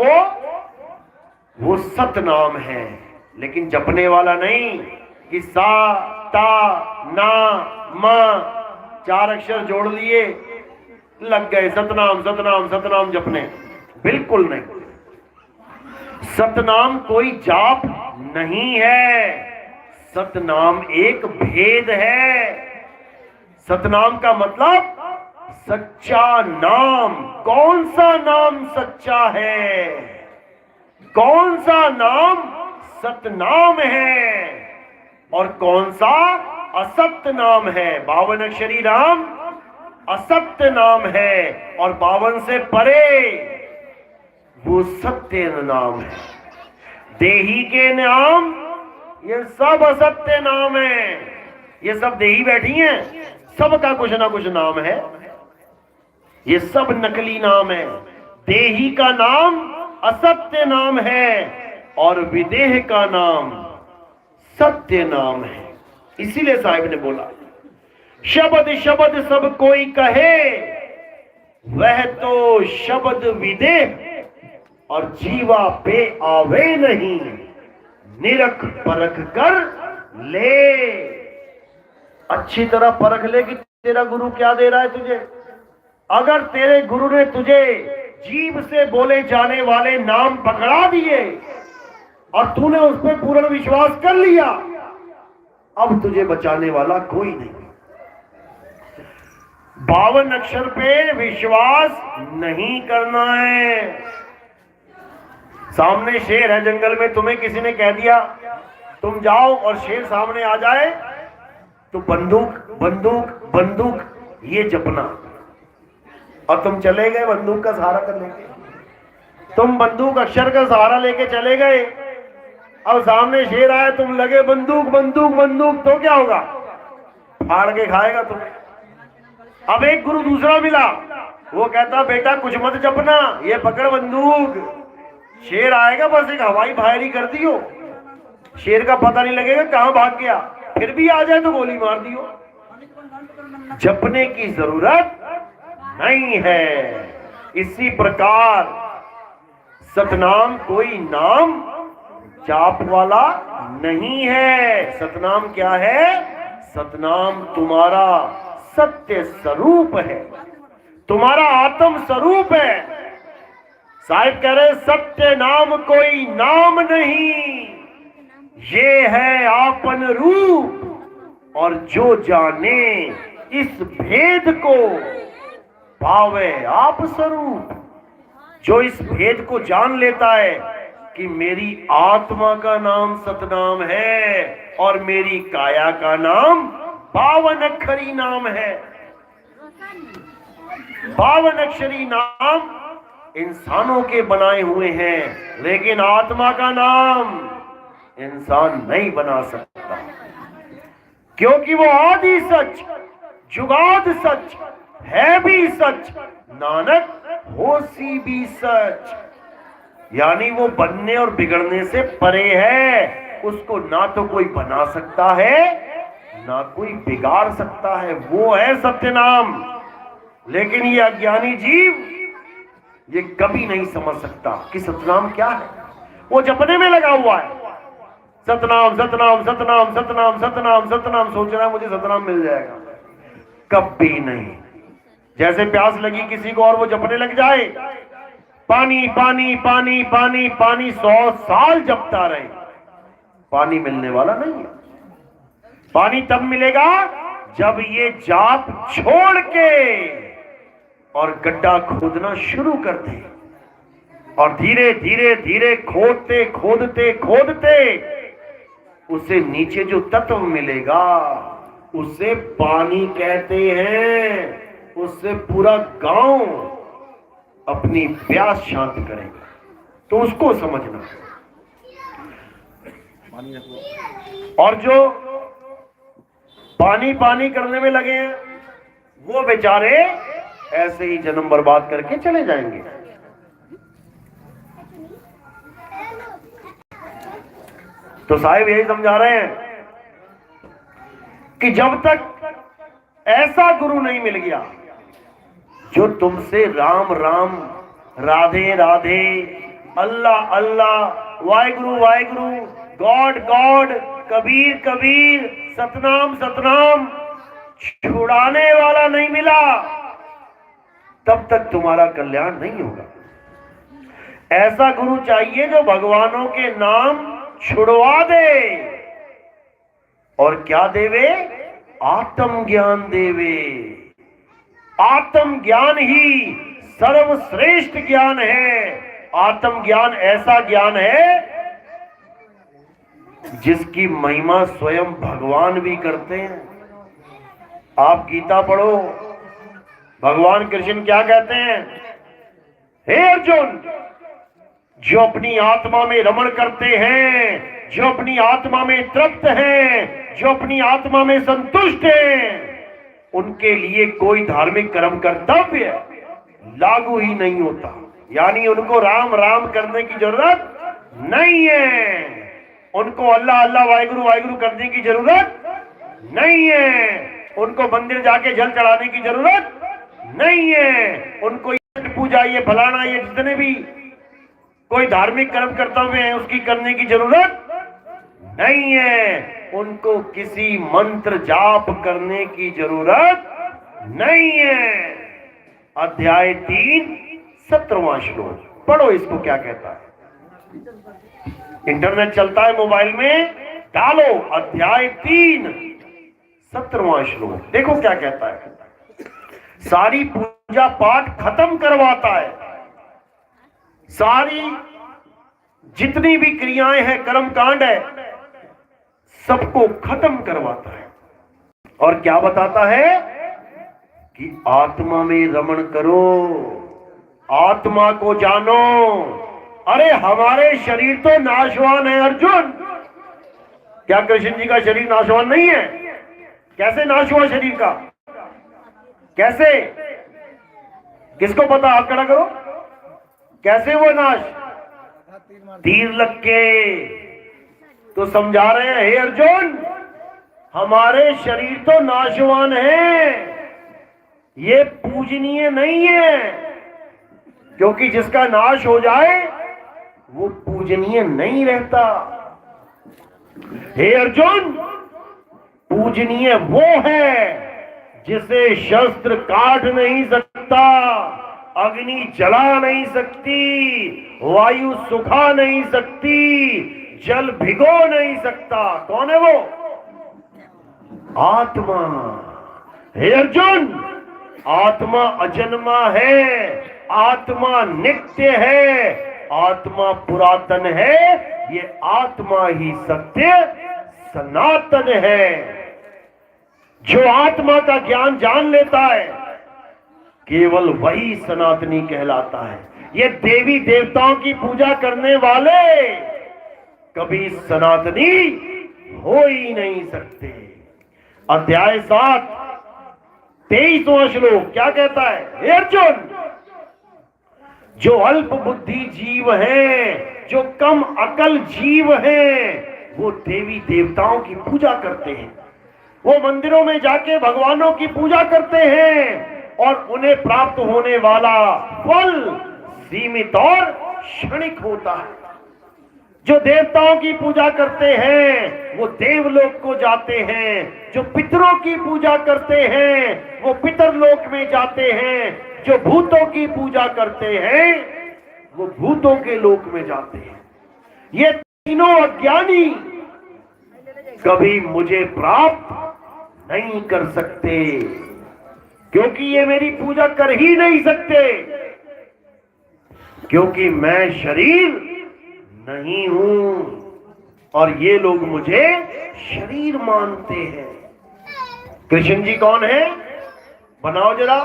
S7: वो सत नाम है, लेकिन जपने वाला नहीं कि सा ता ना मा 4 अक्षर जोड़ लिए लग गए सतनाम सतनाम सतनाम जपने। बिल्कुल नहीं। सतनाम कोई जाप नहीं है, सतनाम एक भेद है। सतनाम का मतलब सच्चा नाम। कौन सा नाम सच्चा है? कौन सा नाम सतनाम है और कौन सा असत्य नाम है? 52 अक्षरी नाम असत्य नाम है और 52 से परे वो सत्य नाम है। देही के नाम ये सब असत्य नाम है। ये सब देही बैठी हैं, सबका कुछ ना कुछ नाम है। ये सब नकली नाम है। देही का नाम असत्य नाम है और विदेह का नाम सत्य नाम है। इसीलिए साहिब ने बोला, शब्द शब्द सब कोई कहे, वह तो शब्द विदेह और जीवा पे आवे नहीं, निरख परख कर ले। अच्छी तरह परख ले कि तेरा गुरु क्या दे रहा है तुझे। अगर तेरे गुरु ने तुझे जीभ से बोले जाने वाले नाम पकड़ा दिए और तूने उस पर पूर्ण विश्वास कर लिया, अब तुझे बचाने वाला कोई नहीं। 52 अक्षर पे विश्वास नहीं करना है। सामने शेर है जंगल में, तुम्हें किसी ने कह दिया तुम जाओ और शेर सामने आ जाए तो बंदूक बंदूक बंदूक ये जपना, और तुम चले गए बंदूक का सहारा कर लेके। तुम बंदूक अक्षर का सहारा लेके चले गए, अब सामने शेर आया, तुम लगे बंदूक बंदूक बंदूक, तो क्या होगा? फाड़ के खाएगा तुम्हें। अब एक गुरु दूसरा मिला, वो कहता बेटा कुछ मत जपना, ये पकड़ बंदूक। शेर आएगा, बस एक हवाई फायरी कर दियो, शेर का पता नहीं लगेगा कहां भाग गया, फिर भी आ जाए तो गोली मार दियो। जपने की जरूरत नहीं है। इसी प्रकार सतनाम कोई नाम जाप वाला नहीं है। सतनाम क्या है? सतनाम तुम्हारा सत्य स्वरूप है, तुम्हारा आत्म स्वरूप है। साहिब कह रहे सत्य नाम कोई नाम नहीं, ये है आपन रूप, और जो जाने इस भेद को पावे आप स्वरूप। जो इस भेद को जान लेता है कि मेरी आत्मा का नाम सतनाम है और मेरी काया का नाम 52 अक्षरी नाम है। 52 अक्षरी नाम इंसानों के बनाए हुए हैं, लेकिन आत्मा का नाम इंसान नहीं बना सकता, क्योंकि वो आदि सच, जुगाद सच, है भी सच, नानक होसी भी सच। यानी वो बनने और बिगड़ने से परे है। उसको ना तो कोई बना सकता है ना कोई बिगाड़ सकता है। वो है सत्य नाम। लेकिन ये अज्ञानी जीव ये कभी नहीं समझ सकता कि सतनाम क्या है। वो जपने में लगा हुआ है, सतनाम सतनाम सतनाम सतनाम सतनाम सतनाम, सोच रहा है मुझे सतनाम मिल जाएगा। कभी नहीं। जैसे प्यास लगी किसी को और वो जपने लग जाए, पानी पानी पानी पानी पानी 100 साल जपता रहे, पानी मिलने वाला नहीं है। पानी तब मिलेगा जब ये जाप छोड़ के और गड्ढा खोदना शुरू कर दे, और धीरे धीरे धीरे खोदते खोदते खोदते उसे नीचे जो तत्व मिलेगा उसे पानी कहते हैं। उससे पूरा गांव अपनी प्यास शांत करेगा। तो उसको समझना। और जो पानी पानी करने में लगे हैं वो बेचारे ऐसे ही जन्म बर्बाद करके चले जाएंगे। तो साहिब यही समझा रहे हैं कि जब तक ऐसा गुरु नहीं मिल गया जो तुमसे राम राम, राधे राधे, अल्लाह अल्लाह, वाहिगुरु वाहिगुरु, गॉड गॉड, कबीर कबीर, सतनाम सतनाम छुड़ाने वाला नहीं मिला, तब तक तुम्हारा कल्याण नहीं होगा। ऐसा गुरु चाहिए जो भगवानों के नाम छुड़वा दे और क्या देवे? आत्म ज्ञान देवे। आत्म ज्ञान ही सर्वश्रेष्ठ ज्ञान है। आत्म ज्ञान ऐसा ज्ञान है जिसकी महिमा स्वयं भगवान भी करते हैं। आप गीता पढ़ो, भगवान कृष्ण क्या कहते हैं? हे अर्जुन, जो अपनी आत्मा में रमण करते हैं, जो अपनी आत्मा में तृप्त हैं, जो अपनी आत्मा में संतुष्ट हैं, उनके लिए कोई धार्मिक कर्म कर्तव्य लागू ही नहीं होता। यानी उनको राम राम करने की जरूरत नहीं है, उनको अल्लाह अल्लाह वाहिगुरु वाहिगुरु करने की जरूरत नहीं है, उनको मंदिर जाके जल चढ़ाने की जरूरत नहीं है, उनको ये पूजा, ये फलाना, ये जितने भी कोई धार्मिक कर्म कर्तव्य है उसकी करने की जरूरत नहीं है, उनको किसी मंत्र जाप करने की जरूरत नहीं है। अध्याय 3 17वां श्लोक पढ़ो, इसको क्या कहता है। इंटरनेट चलता है मोबाइल में, डालो अध्याय 3 17वां श्लोक, देखो क्या कहता है। सारी पूजा पाठ खत्म करवाता है, सारी जितनी भी क्रियाएं हैं, कर्म कांड है, सबको खत्म करवाता है। और क्या बताता है कि आत्मा में रमण करो, आत्मा को जानो। अरे हमारे शरीर तो नाशवान है अर्जुन, क्या कृष्ण जी का शरीर नाशवान नहीं है? कैसे नाश हुआ शरीर का? कैसे? किसको पता? हाथ खड़ा करो। कैसे वो नाश? तीर लग के। तो समझा रहे हैं, हे अर्जुन, हमारे शरीर तो नाशवान है, ये पूजनीय नहीं है, क्योंकि जिसका नाश हो जाए वो पूजनीय नहीं रहता। हे अर्जुन, पूजनीय वो है जिसे शस्त्र काट नहीं सकता, अग्नि जला नहीं सकती, वायु सुखा नहीं सकती, जल भिगो नहीं सकता। कौन है वो? आत्मा। हे अर्जुन, आत्मा अजन्मा है, आत्मा नित्य है, आत्मा पुरातन है, ये आत्मा ही सत्य सनातन है। जो आत्मा का ज्ञान जान लेता है केवल वही सनातनी कहलाता है। ये देवी देवताओं की पूजा करने वाले कभी सनातनी हो ही नहीं सकते। अध्याय 7 23वां श्लोक क्या कहता है? हे अर्जुन, जो अल्प बुद्धि जीव हैं, जो कम अकल जीव हैं, वो देवी देवताओं की पूजा करते हैं। वो मंदिरों में जाके भगवानों की पूजा करते हैं और उन्हें प्राप्त होने वाला फल सीमित और क्षणिक होता है। जो देवताओं की पूजा करते हैं वो देवलोक को जाते हैं, जो पितरों की पूजा करते हैं वो पितरलोक में जाते हैं, जो भूतों की पूजा करते हैं वो भूतों के लोक में जाते हैं। ये तीनों अज्ञानी कभी मुझे प्राप्त नहीं कर सकते, क्योंकि ये मेरी पूजा कर ही नहीं सकते, क्योंकि मैं शरीर नहीं हूं और ये लोग मुझे शरीर मानते हैं। कृष्ण जी कौन है? बनाओ जरा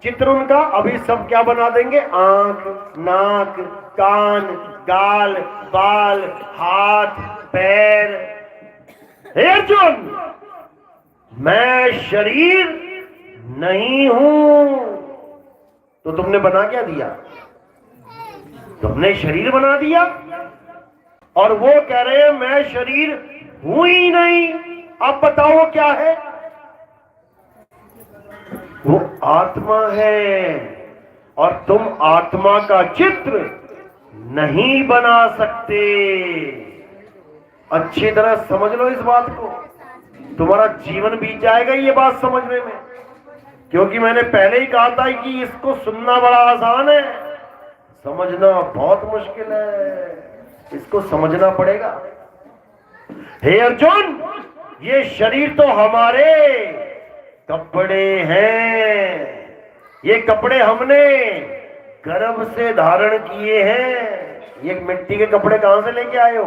S7: चित्र उनका। अभी सब क्या बना देंगे? आंख, नाक, कान, गाल, बाल, हाथ, पैर। हे अर्जुन, मैं शरीर नहीं हूं। तो तुमने बना क्या दिया? तुमने शरीर बना दिया और वो कह रहे हैं मैं शरीर हूं ही नहीं। अब बताओ क्या है? वो आत्मा है और तुम आत्मा का चित्र नहीं बना सकते। अच्छी तरह समझ लो इस बात को, तुम्हारा जीवन बीत जाएगा ये बात समझने में, क्योंकि मैंने पहले ही कहा था कि इसको सुनना बड़ा आसान है, समझना बहुत मुश्किल है। इसको समझना पड़ेगा। हे अर्जुन, ये शरीर तो हमारे कपड़े हैं। ये कपड़े हमने गर्भ से धारण किए हैं। ये मिट्टी के कपड़े कहां से लेके आए हो?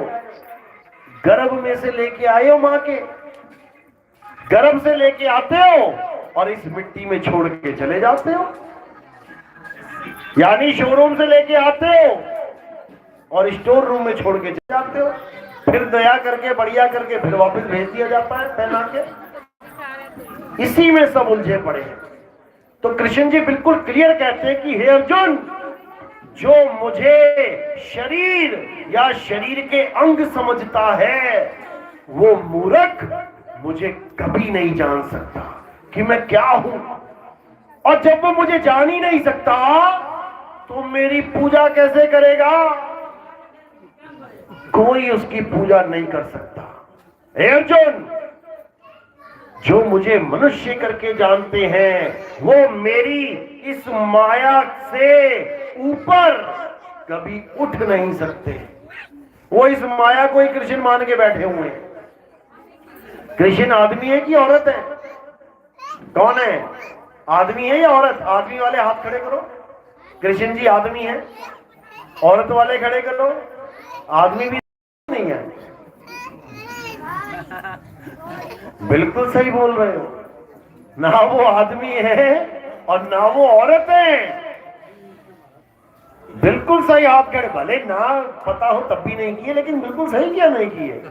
S7: गर्भ में से लेके आए हो, मां के गर्भ से लेके आते हो और इस मिट्टी में छोड़ के चले जाते हो। यानी शोरूम से लेके आते हो और स्टोर रूम में छोड़ के चले जाते हो, फिर दया करके बढ़िया करके फिर वापस भेज दिया जाता है पहना के। इसी में सब उलझे पड़े हैं। तो कृष्ण जी बिल्कुल क्लियर कहते हैं कि हे अर्जुन, जो मुझे शरीर या शरीर के अंग समझता है वो मूर्ख मुझे कभी नहीं जान सकता कि मैं क्या हूं। और जब वो मुझे जान ही नहीं सकता तो मेरी पूजा कैसे करेगा? कोई उसकी पूजा नहीं कर सकता। हे अर्जुन, जो मुझे मनुष्य करके जानते हैं वो मेरी इस माया से ऊपर कभी उठ नहीं सकते। वो इस माया को ही कृष्ण मान के बैठे हुए हैं। कृष्ण आदमी है कि औरत है? कौन है? आदमी है या औरत? आदमी वाले हाथ खड़े करो। कृष्ण जी आदमी है। औरत वाले खड़े करो। आदमी भी नहीं है। बिल्कुल सही बोल रहे हो। ना वो आदमी है और ना वो औरत है। बिल्कुल सही हाथ खड़े। भले ना पता हो तब भी नहीं किए, लेकिन बिल्कुल सही क्या नहीं किए,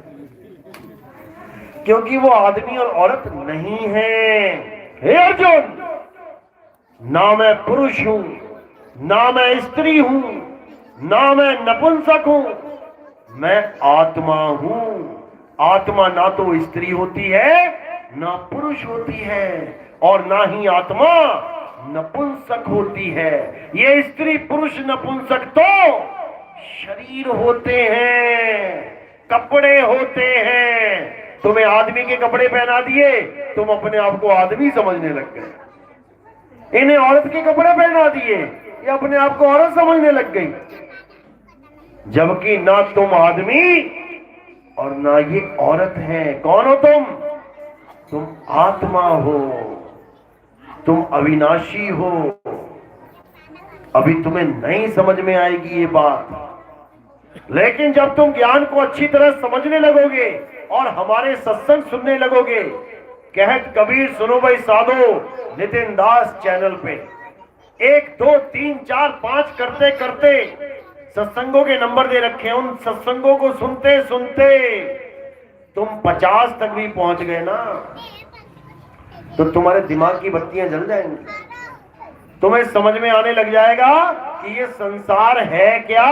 S7: क्योंकि वो आदमी और औरत नहीं है। हे अर्जुन, ना मैं पुरुष हूं, ना मैं स्त्री हूं, ना मैं नपुंसक हूं, मैं आत्मा हूं। आत्मा ना तो स्त्री होती है ना पुरुष होती है और ना ही आत्मा नपुंसक होती है। ये स्त्री पुरुष नपुंसक तो शरीर होते हैं, कपड़े होते हैं। तुम्हें आदमी के कपड़े पहना दिए, तुम अपने आप को आदमी समझने लग गए। इन्हें औरत के कपड़े पहना दिए, ये अपने आप को औरत समझने लग गई। जबकि ना तुम आदमी और ना ये औरत है। कौन हो तुम? तुम आत्मा हो। तुम अविनाशी हो। अभी तुम्हें नहीं समझ में आएगी ये बात, लेकिन जब तुम ज्ञान को अच्छी तरह समझने लगोगे और हमारे सत्संग सुनने लगोगे, कहत कबीर सुनो भाई साधो नितिन दास चैनल पे 1 2 3 4 5 करते करते सत्संगों के नंबर दे रखे हैं। उन सत्संगों को सुनते सुनते तुम 50 तक भी पहुंच गए ना, तो तुम्हारे दिमाग की बत्तियां जल जाएंगी। तुम्हें समझ में आने लग जाएगा कि ये संसार है क्या,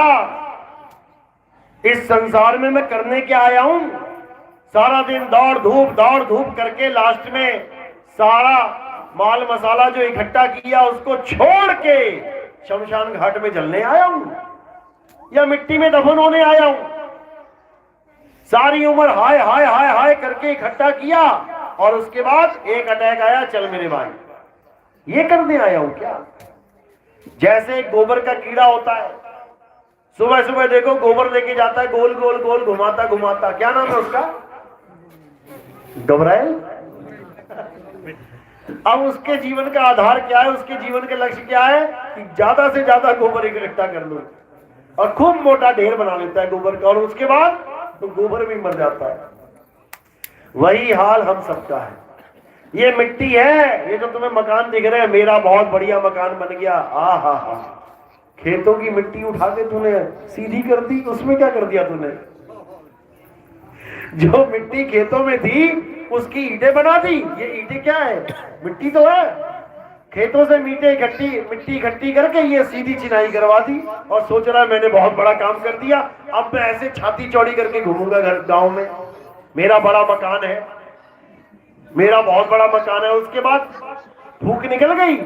S7: इस संसार में मैं करने क्या आया हूं। सारा दिन दौड़ धूप करके लास्ट में सारा माल मसाला जो इकट्ठा किया उसको छोड़ के शमशान घाट में जलने आया हूं या मिट्टी में दफन होने आया हूं। सारी उम्र हाय हाय हाय हाय करके इकट्ठा किया और उसके बाद एक अटैक आया, चल मेरे भाई, ये करने आया हूं क्या। जैसे गोबर का कीड़ा होता है, सुबह सुबह देखो गोबर लेके जाता है, गोल गोल गोल घुमाता घुमाता, क्या नाम है उसका, घबराए। अब उसके जीवन का आधार क्या है, उसके जीवन का लक्ष्य क्या है कि ज्यादा से ज्यादा गोबर इकट्ठा कर लो और खूब मोटा ढेर बना लेता है गोबर का, और उसके बाद तो गोबर भी मर जाता है। वही हाल हम सबका है। ये मिट्टी है, ये जो तुम्हें मकान दिख रहे हैं, मेरा बहुत बढ़िया मकान बन गया, हा, खेतों की मिट्टी उठा के तूने सीधी कर दी, उसमें क्या कर दिया तूने। जो मिट्टी खेतों में थी उसकी ईंटें बना दी। ये ईंटें क्या है, मिट्टी तो है। खेतों से मिट्टी इकट्ठी करके ये सीधी चिनाई करवा दी और सोच रहा है मैंने बहुत बड़ा काम कर दिया, अब मैं ऐसे छाती चौड़ी करके घूमूंगा घर गांव में, मेरा बड़ा मकान है, मेरा बहुत बड़ा मकान है। उसके बाद भूख निकल गई,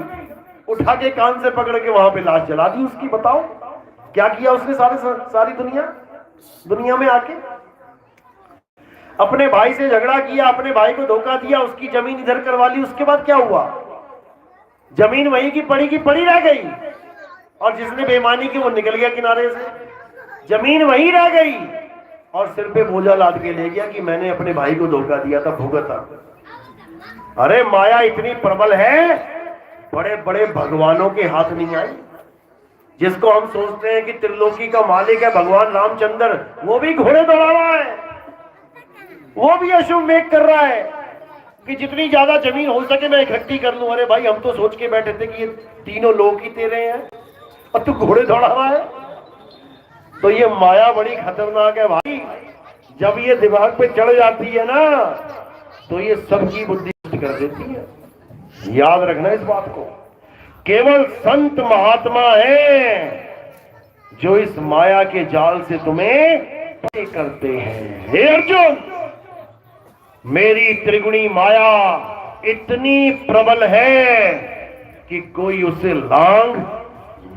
S7: उठा के कान से पकड़ के वहां पे लाश जला दी उसकी। बताओ क्या किया उसने सारी दुनिया में आके। अपने भाई से झगड़ा किया, अपने भाई को धोखा दिया, उसकी जमीन इधर करवा ली। उसके बाद क्या हुआ, जमीन वही की पड़ी रह गई, और जिसने बेईमानी की वो निकल गया किनारे से, जमीन वही रह गई और सिर पे बोझा लाद के ले गया कि मैंने अपने भाई को धोखा दिया था, भुगता। अरे माया इतनी प्रबल है, बड़े बड़े भगवानों के हाथ नहीं आई। जिसको हम सोचते हैं कि त्रिलोकी का मालिक है भगवान रामचंद्र, वो भी घोड़े दौड़ा रहा है, वो भी अश्वमेध कर रहा है कि जितनी ज्यादा जमीन हो सके मैं इकट्ठी कर लूं। अरे भाई हम तो सोच के बैठे थे कि ये तीनों लोग ही तेरे हैं और तू घोड़े दौड़ा रहा है। तो ये माया बड़ी खतरनाक है भाई, जब ये दिमाग पे चढ़ जाती है ना तो ये सबकी बुद्धि कर देती है। याद रखना इस बात को। केवल संत महात्मा हैं जो इस माया के जाल से तुम्हें परे करते हैं। हे अर्जुन, मेरी त्रिगुणी माया इतनी प्रबल है कि कोई उसे लांघ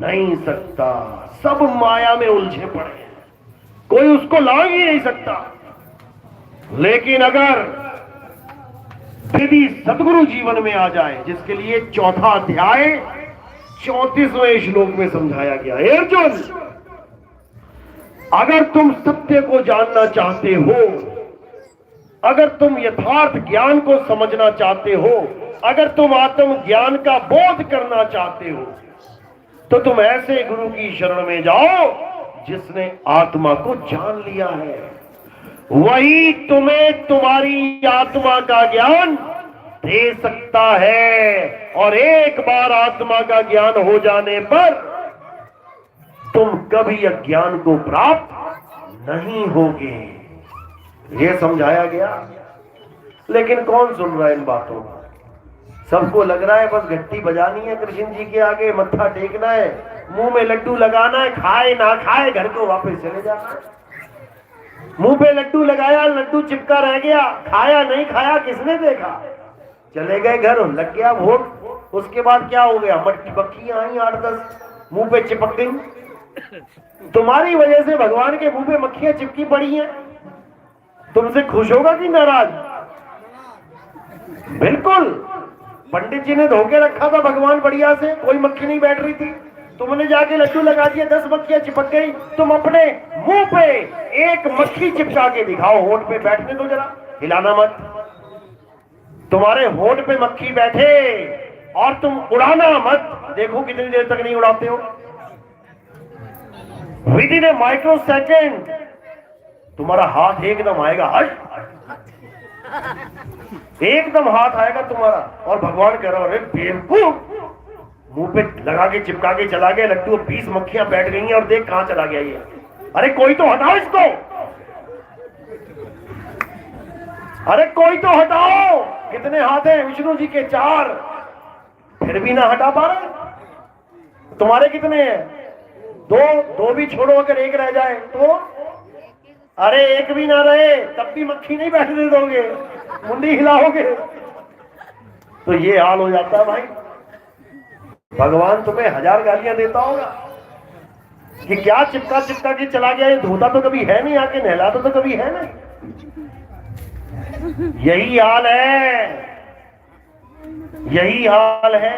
S7: नहीं सकता। सब माया में उलझे पड़े हैं, कोई उसको लांघ ही नहीं सकता। लेकिन अगर विधि सदगुरु जीवन में आ जाए, जिसके लिए चौथा अध्याय 34वें श्लोक में समझाया गया। हे अर्जुन, अगर तुम सत्य को जानना चाहते हो, अगर तुम यथार्थ ज्ञान को समझना चाहते हो, अगर तुम आत्म ज्ञान का बोध करना चाहते हो, तो तुम ऐसे गुरु की शरण में जाओ जिसने आत्मा को जान लिया है। वही तुम्हें तुम्हारी आत्मा का ज्ञान दे सकता है, और एक बार आत्मा का ज्ञान हो जाने पर तुम कभी अज्ञान को प्राप्त नहीं होगे। यह समझाया गया, लेकिन कौन सुन रहा है इन बातों को। सबको लग रहा है बस घंटी बजानी है कृष्ण जी के आगे, मत्था टेकना है, मुंह में लड्डू लगाना है, खाए ना खाए घर को वापस चले जाना है। मुंह पे लड्डू लगाया, लड्डू चिपका रह गया, खाया नहीं खाया किसने देखा, चले गए घर, लग गया भोग। उसके बाद क्या हो गया, मक्खियां आई 8-10 मुंह पे चिपक गई। तुम्हारी वजह से भगवान के मुंह पे मक्खियां चिपकी पड़ी हैं। तुमसे खुश होगा कि नाराज? बिल्कुल। पंडित जी ने धोके रखा था भगवान बढ़िया से, कोई मक्खी नहीं बैठ रही थी, तुमने जाके लड्डू लगा दिया, 10 मक्खियां चिपक गई। तुम अपने मुंह पे एक मक्खी चिपका के दिखाओ, होंठ पे बैठने दो जरा, हिलाना मत। तुम्हारे होंठ पे मक्खी बैठे और तुम उड़ाना मत, देखो कितनी देर तक नहीं उड़ाते हो। With in A micro second तुम्हारा हाथ एकदम आएगा, एकदम हाथ आएगा तुम्हारा। और भगवान कह रहा है, अरे बेवकूफ, मुंह पे लगा के चिपका के चला गया लड्डू, 20 मक्खियां बैठ गई हैं और देख कहां चला गया ये। अरे कोई तो हटाओ इसको, अरे कोई तो हटाओ। कितने हाथ हैं विष्णु जी के? 4, फिर भी ना हटा पा रहे। तुम्हारे कितने हैं? 2 भी छोड़ो, अगर 1 रह जाए तो। अरे 1 भी ना रहे तब भी मक्खी नहीं बैठने दोगे, मुंडी हिलाओगे। तो ये हाल हो जाता है भाई। भगवान तुम्हें 1000 गालियां देता होगा कि क्या चिपका चिपका के चला गया, ये धोता तो कभी है नहीं, आके नहलाता तो कभी है नहीं। यही हाल है, यही हाल है,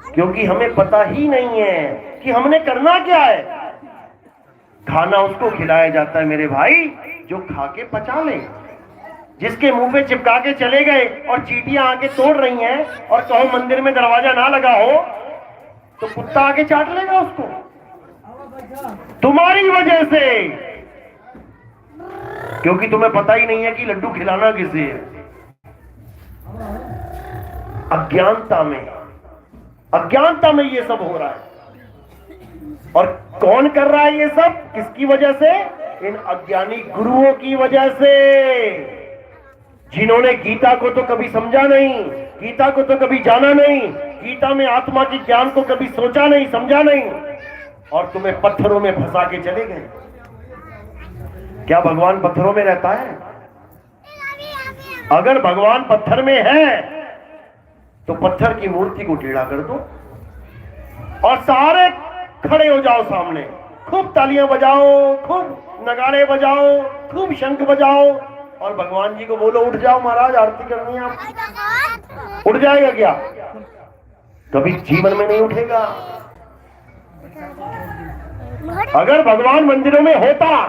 S7: क्योंकि हमें पता ही नहीं है कि हमने करना क्या है। खाना उसको खिलाया जाता है मेरे भाई जो खा के पचा ले। जिसके मुंह पे चिपका के चले गए और चींटियां आके तोड़ रही हैं और कहो मंदिर में दरवाजा ना लगा हो तो कुत्ता आके चाट लेगा उसको, तुम्हारी वजह से, क्योंकि तुम्हें पता ही नहीं है कि लड्डू खिलाना किसे है। अज्ञानता में ये सब हो रहा है। और कौन कर रहा है ये सब? किसकी वजह से? इन अज्ञानी गुरुओं की वजह से, जिन्होंने गीता को तो कभी समझा नहीं, गीता को तो कभी जाना नहीं, गीता में आत्मा के ज्ञान को कभी सोचा नहीं, समझा नहीं, और तुम्हें पत्थरों में फंसा के चले गए। क्या भगवान पत्थरों में रहता है? अगर भगवान पत्थर में है तो पत्थर की मूर्ति को टेढ़ा कर दो और सारे खड़े हो जाओ सामने, खूब तालियां बजाओ, खूब नगाड़े बजाओ, खूब शंख बजाओ और भगवान जी को बोलो उठ जाओ महाराज, आरती करनी है आप। उठ जाएगा क्या? कभी जीवन में नहीं उठेगा। अगर भगवान मंदिरों में होता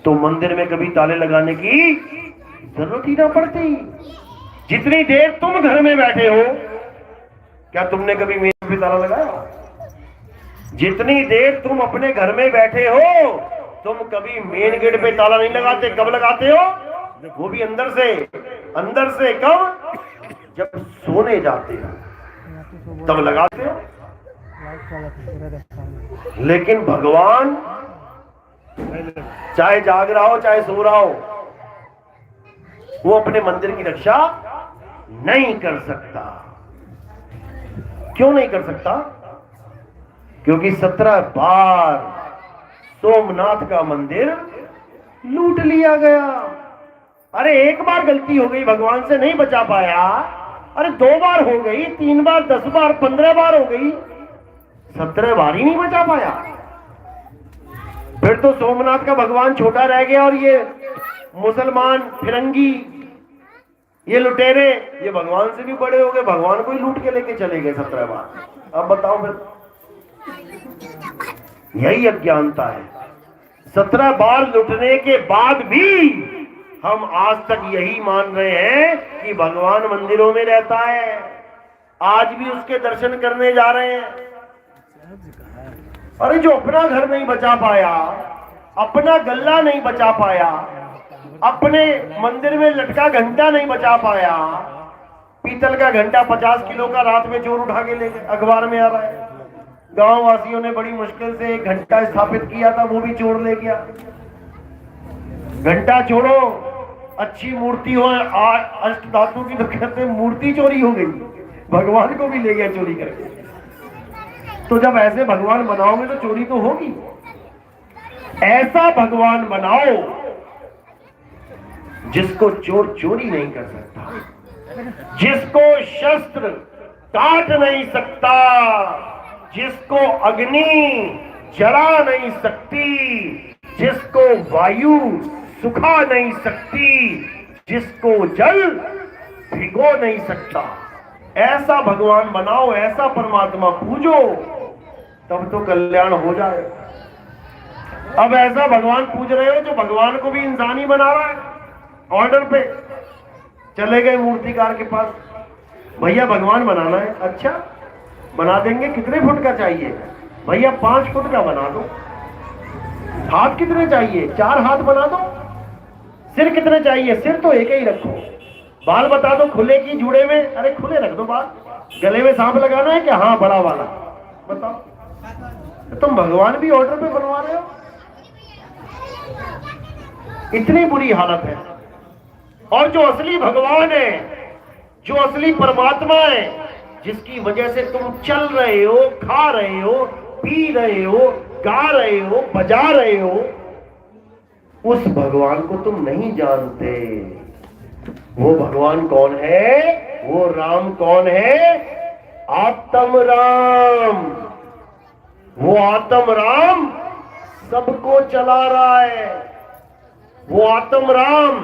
S7: तो मंदिर में कभी ताले लगाने की जरूरत ही ना पड़ती। जितनी देर तुम घर में बैठे हो, क्या तुमने कभी मेरे पे ताला लगाया? जितनी देर तुम अपने घर में बैठे हो, तुम कभी मेन गेट पे ताला नहीं लगाते। कब लगाते हो? वो भी अंदर से। कब? जब सोने जाते हो तब लगाते हो। लेकिन भगवान चाहे जाग रहा हो चाहे सो रहा हो, वो अपने मंदिर की रक्षा नहीं कर सकता। क्यों नहीं कर सकता? क्योंकि 17 बार सोमनाथ का मंदिर लूट लिया गया। अरे 1 बार गलती हो गई, भगवान से नहीं बचा पाया। अरे 2 बार हो गई, 3 बार, 10 बार, 15 बार हो गई, 17 बार ही नहीं बचा पाया। फिर तो सोमनाथ का भगवान छोटा रह गया और ये मुसलमान, फिरंगी, ये लुटेरे, ये भगवान से भी बड़े हो गए, भगवान को ही लूट के लेके चले गए 17 बार। अब बताओ फिर, यही अज्ञानता है। 17 बार लुटने के बाद भी हम आज तक यही मान रहे हैं कि भगवान मंदिरों में रहता है। आज भी उसके दर्शन करने जा रहे हैं। अरे जो अपना घर नहीं बचा पाया, अपना गल्ला नहीं बचा पाया, अपने मंदिर में लटका घंटा नहीं बचा पाया, पीतल का घंटा 50 किलो का रात में चोर उठा के ले गए, अखबार में आ रहा है। गांव वासियों ने बड़ी मुश्किल से एक घंटा स्थापित किया था, वो भी चोर ले गया। घंटा छोड़ो, अच्छी मूर्ति हो अष्ट धातु की तो कहते मूर्ति चोरी हो गई, भगवान को भी ले गया चोरी करके। तो जब ऐसे भगवान बनाओगे तो चोरी तो होगी। ऐसा भगवान बनाओ जिसको चोर चोरी नहीं कर सकता, जिसको शस्त्र काट नहीं सकता, जिसको अग्नि जला नहीं सकती, जिसको वायु सुखा नहीं सकती, जिसको जल भिगो नहीं सकता, ऐसा भगवान बनाओ, ऐसा परमात्मा पूजो, तब तो कल्याण हो जाए। अब ऐसा भगवान पूज रहे हो जो भगवान को भी इंसानी बना रहा है। ऑर्डर पे चले गए मूर्तिकार के पास, भैया भगवान बनाना है, अच्छा बना देंगे। कितने फुट का चाहिए? भैया 5 फुट का बना दो। हाथ कितने चाहिए? 4 हाथ बना दो। सिर कितने चाहिए? सिर तो एक ही रखो। बाल बता दो, खुले की जुड़े में? अरे खुले रख दो बाल। गले में सांप लगाना है क्या? हाँ बड़ा वाला। बताओ, तुम भगवान भी ऑर्डर पे बनवा रहे हो? इतनी बुरी हालत है। और जो असली भगवान है, जो असली परमात्मा है, जिसकी वजह से तुम चल रहे हो, खा रहे हो, पी रहे हो, गा रहे हो, बजा रहे हो, उस भगवान को तुम नहीं जानते। वो भगवान कौन है? वो राम कौन है? आत्म राम। वो आत्म राम सबको चला रहा है। वो आत्म राम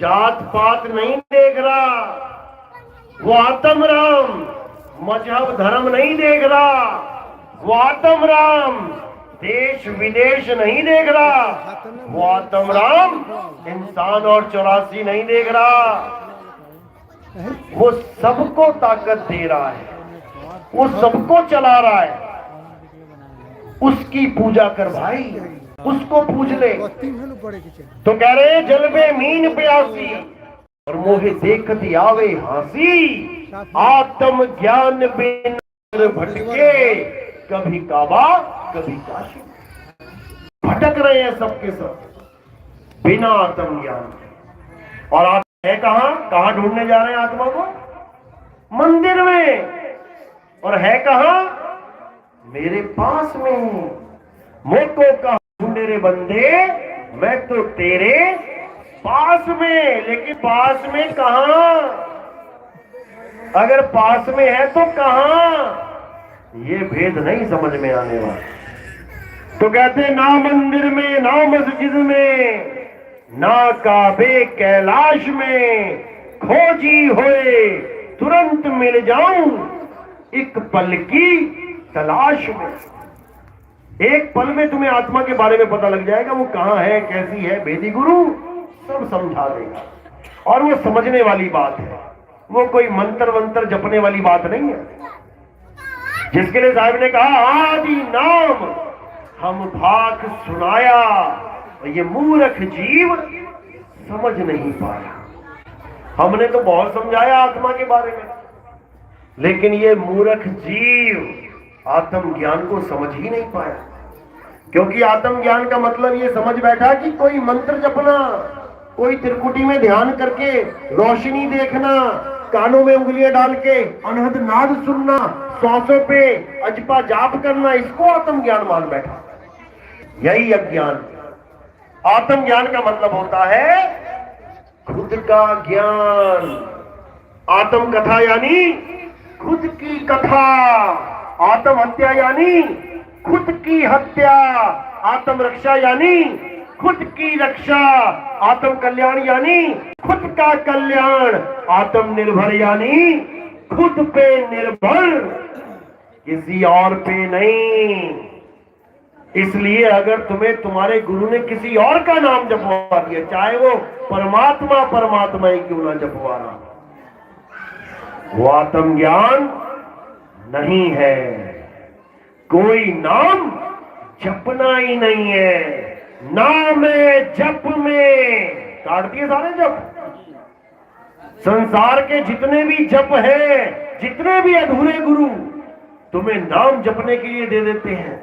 S7: जात पात नहीं देख रहा। वो आत्म राम मजहब धर्म नहीं देख रहा। वो आत्म राम देश विदेश नहीं देख रहा। वो आत्म राम इंसान और 84 नहीं देख रहा। वो सबको ताकत दे रहा है, वो सबको चला रहा है। उसकी पूजा कर भाई, उसको पूज ले। तो कह रहे जल में मीन प्यासी और मोहे देखती आवे हंसी। आत्म ज्ञान बिन भटके, कभी काबा कभी काशी। भटक रहे हैं सबके सब बिना आत्म ज्ञान के। और आत्मा है कहां? कहां ढूंढने जा रहे हैं आत्मा को? मंदिर में। और है कहां? मेरे पास में। मोको कहां ढूंढे रे बंदे? मैं तो तेरे पास में। लेकिन पास में कहां? अगर पास में है तो कहां? ये भेद नहीं समझ में आने वाला। तो कहते ना मंदिर में, ना मस्जिद में, ना काबे कैलाश में, खोजी होए तुरंत मिल जाऊं एक पल की तलाश में। एक पल में तुम्हें आत्मा के बारे में पता लग जाएगा, वो कहां है, कैसी है। वेदी गुरु सब समझा देगा। और वो समझने वाली बात है, वो कोई मंत्र वंत्र जपने वाली बात नहीं है। जिसके लिए साहब ने कहा आदि नाम हम भाग सुनाया, ये मूर्ख जीव समझ नहीं पाया। हमने तो बहुत समझाया आत्मा के बारे में, लेकिन ये मूर्ख जीव आत्म ज्ञान को समझ ही नहीं पाया। क्योंकि आत्म ज्ञान का मतलब ये समझ बैठा कि कोई मंत्र जपना, कोई त्रिकुटी में ध्यान करके रोशनी देखना, कानों में उंगलियां डाल के अनहद नाद सुनना, श्वासों पे अजपा जाप करना, इसको आत्म ज्ञान मान बैठा। यही अज्ञान। आत्म ज्ञान का मतलब होता है खुद का ज्ञान। आत्म कथा यानी खुद की कथा। आत्म हत्या यानी खुद की हत्या। आत्म रक्षा यानी खुद की रक्षा। आत्म कल्याण यानी खुद का कल्याण। आत्म निर्भर यानी खुद पे निर्भर, किसी और पे नहीं। इसलिए अगर तुम्हें तुम्हारे गुरु ने किसी और का नाम जपवा दिया, चाहे वो परमात्मा परमात्मा ही क्यों ना जपवा रहा, वो आत्म ज्ञान नहीं है। कोई नाम जपना ही नहीं है। नाम है जप में काट दिए सारे जप। संसार के जितने भी जप हैं, जितने भी अधूरे गुरु तुम्हें नाम जपने के लिए दे देते हैं,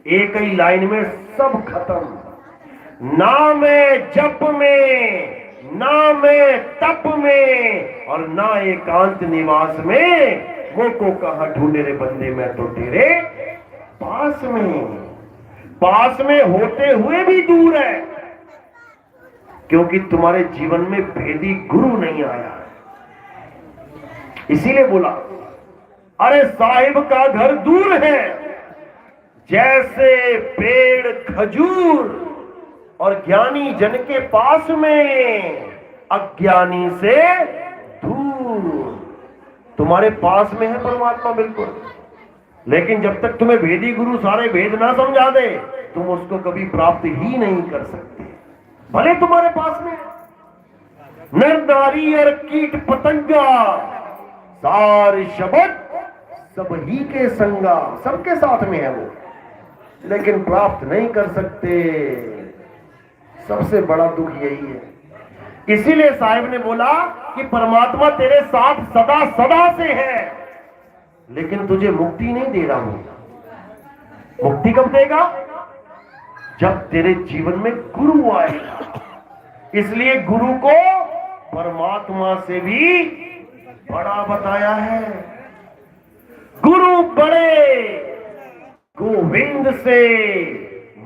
S7: एक ही लाइन में सब खत्म। नाम है जप में, नाम है तप में, और ना एकांत निवास में। वो को कहां ढूंढे रे बंदे? मैं तो तेरे पास में। पास में होते हुए भी दूर है, क्योंकि तुम्हारे जीवन में भेदी गुरु नहीं आया। इसीलिए बोला अरे साहिब का घर दूर है, जैसे पेड़ खजूर, और ज्ञानी जन के पास में, अज्ञानी से दूर। तुम्हारे पास में है परमात्मा बिल्कुल, लेकिन जब तक तुम्हें भेदी गुरु सारे भेद ना समझा दे, तुम उसको कभी प्राप्त ही नहीं कर सकते। भले तुम्हारे पास में नर नारी और कीट पतंगा सारे शब्द सब ही के संगा, सबके साथ में है वो, लेकिन प्राप्त नहीं कर सकते। सबसे बड़ा दुख यही है। इसीलिए साहिब ने बोला कि परमात्मा तेरे साथ सदा सदा से है, लेकिन तुझे मुक्ति नहीं दे रहा हूं। मुक्ति कब देगा? जब तेरे जीवन में गुरु आएगा। इसलिए गुरु को परमात्मा से भी बड़ा बताया है। गुरु बड़े गोविंद से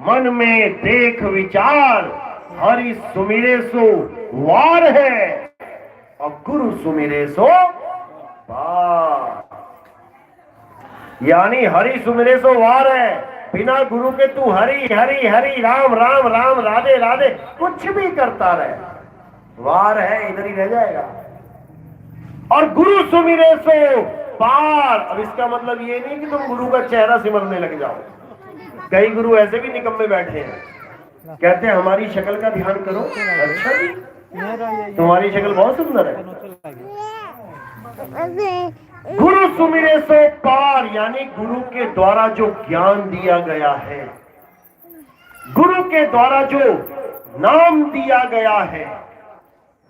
S7: मन में देख विचार, हरि सुमिरे सो वार है और गुरु सुमिरे सो पार। यानी हरि सुमिरे सो वार है, बिना गुरु के तू हरि हरि हरि राम राम राम राधे राधे कुछ भी करता रहे, वार है, इधर ही रह जाएगा। और गुरु सुमिरे सो पार। अब इसका मतलब ये नहीं कि तुम गुरु का चेहरा सिमरने लग जाओ। कई गुरु ऐसे भी निकम्मे बैठे हैं, कहते हैं हमारी शक्ल का ध्यान करो। अच्छा जी, तुम्हारी शक्ल बहुत सुंदर है। गुरु सुमिरे सो पार, यानी गुरु के द्वारा जो ज्ञान दिया गया है, गुरु के द्वारा जो नाम दिया गया है,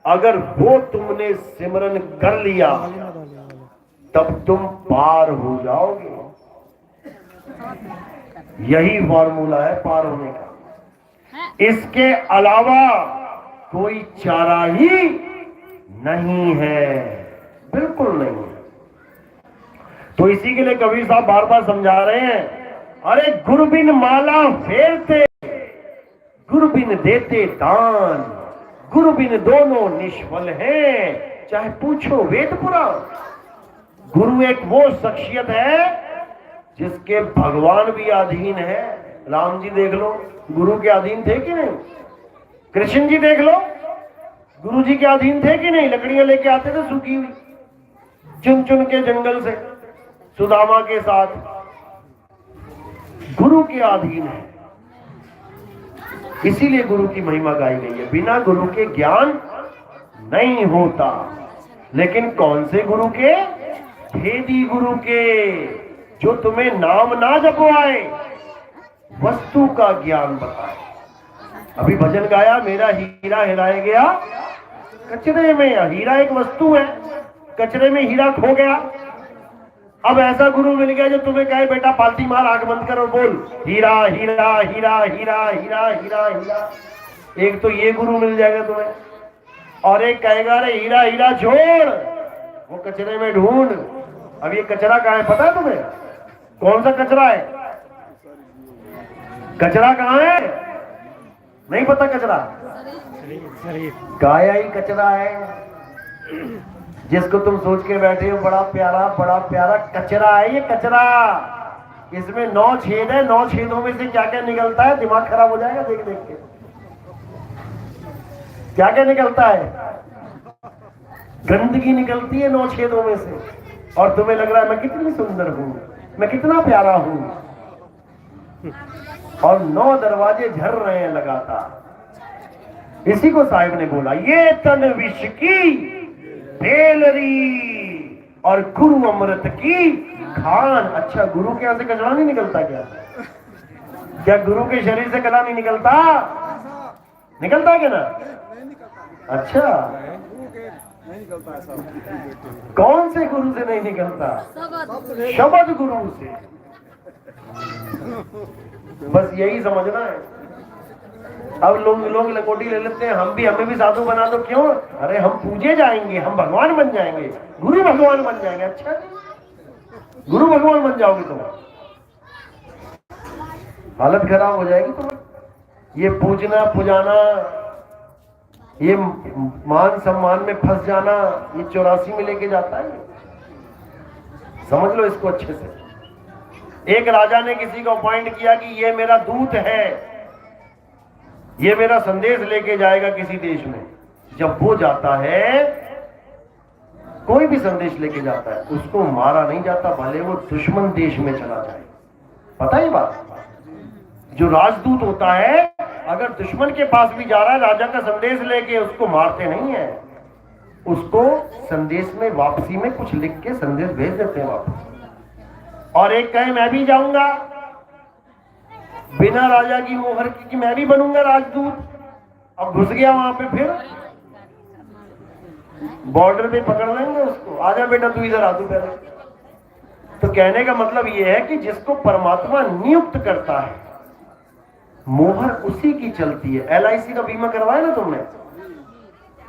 S7: अगर वो तुमने सिमरन कर लिया तब तुम पार हो जाओगे। यही फॉर्मूला है पार होने का। इसके अलावा कोई चारा ही नहीं है, बिल्कुल नहीं है। तो इसी के लिए कबीर साहब बार बार समझा रहे हैं, अरे गुरु बिन माला फेरते, गुरु बिन देते दान, गुरु बिन दोनों निष्फल हैं, चाहे पूछो वेद पुराण। गुरु एक वो शख्सियत है जिसके भगवान भी अधीन है। राम जी देख लो, गुरु के अधीन थे कि नहीं? कृष्ण जी देख लो, गुरु जी के अधीन थे कि नहीं? लकड़ियां लेके आते थे सूखी हुई, चुन चुन के जंगल से सुदामा के साथ। गुरु के अधीन है, इसीलिए गुरु की महिमा गाई गई है। बिना गुरु के ज्ञान नहीं होता। लेकिन कौन से गुरु के? भेदी गुरु के, जो तुम्हें नाम ना जपवाए, वस्तु का ज्ञान बताए। अभी भजन गाया, मेरा हीरा हेराया गया कचरे में। हीरा एक वस्तु है, कचरे में हीरा खो गया। अब ऐसा गुरु मिल गया जो तुम्हें कहे बेटा पालती मार, आंख बंद कर और बोल हीरा हीरा हीरा हीरा हीरा हीरा हीरा। एक तो ये गुरु मिल जाएगा तुम्हें, और एक कहेगा अरे हीरा हीरा छोड़, वो कचरे में ढूंढ। अब ये कचरा कहाँ है पता है तुम्हें? कौन सा कचरा है? कचरा कहाँ है? नहीं पता कचरा? काया ही कचरा है, जिसको तुम सोच के बैठे हो बड़ा प्यारा कचरा है ये कचरा। इसमें 9 छेद है, 9 छेदों में से क्या क्या निकलता है, दिमाग खराब हो जाएगा देख देख के। क्या क्या निकलता है? गंदगी निकलती है 9 छेदों में से, और तुम्हें लग रहा है मैं कितनी सुंदर हूं, मैं कितना प्यारा हूं, और 9 दरवाजे झर रहे हैं लगातार। इसी को साहिब ने बोला, ये तन विष की बेलरी और गुरु अमृत की खान। अच्छा, गुरु के यहां से कचरा नहीं निकलता क्या? क्या गुरु के शरीर से कला नहीं निकलता? निकलता क्या ना? अच्छा, कौन से गुरु से नहीं निकलता? शब्द गुरु से। बस यही समझना है। अब लोग लकोटी ले लेते हैं, हमें भी साधु बना दो। क्यों? अरे हम पूजे जाएंगे, हम भगवान बन जाएंगे, गुरु भगवान बन जाएंगे। अच्छा, गुरु भगवान बन जाओगे तुम, हालत खराब हो जाएगी तुम। ये पूजना पुजाना, ये मान सम्मान में फंस जाना, ये 84 में लेके जाता है। समझ लो इसको अच्छे से। एक राजा ने किसी को अपॉइंट किया कि ये मेरा दूत है, ये मेरा संदेश लेके जाएगा किसी देश में। जब वो जाता है, कोई भी संदेश लेके जाता है, उसको मारा नहीं जाता, भले वो दुश्मन देश में चला जाए। पता है बात? जो राजदूत होता है, अगर दुश्मन के पास भी जा रहा है राजा का संदेश लेके, उसको मारते नहीं है, उसको संदेश में वापसी में कुछ लिख के संदेश भेज देते हैं वापस। और एक कहे मैं भी जाऊंगा बिना राजा की मोहर की कि मैं भी बनूंगा राजदूत, अब घुस गया वहां पे, फिर बॉर्डर पे पकड़ लेंगे उसको, आजा बेटा तू इधर आ, तू पहले। तो कहने का मतलब यह है कि जिसको परमात्मा नियुक्त करता है मोहर उसी की चलती है। LIC का बीमा करवाया ना तुमने,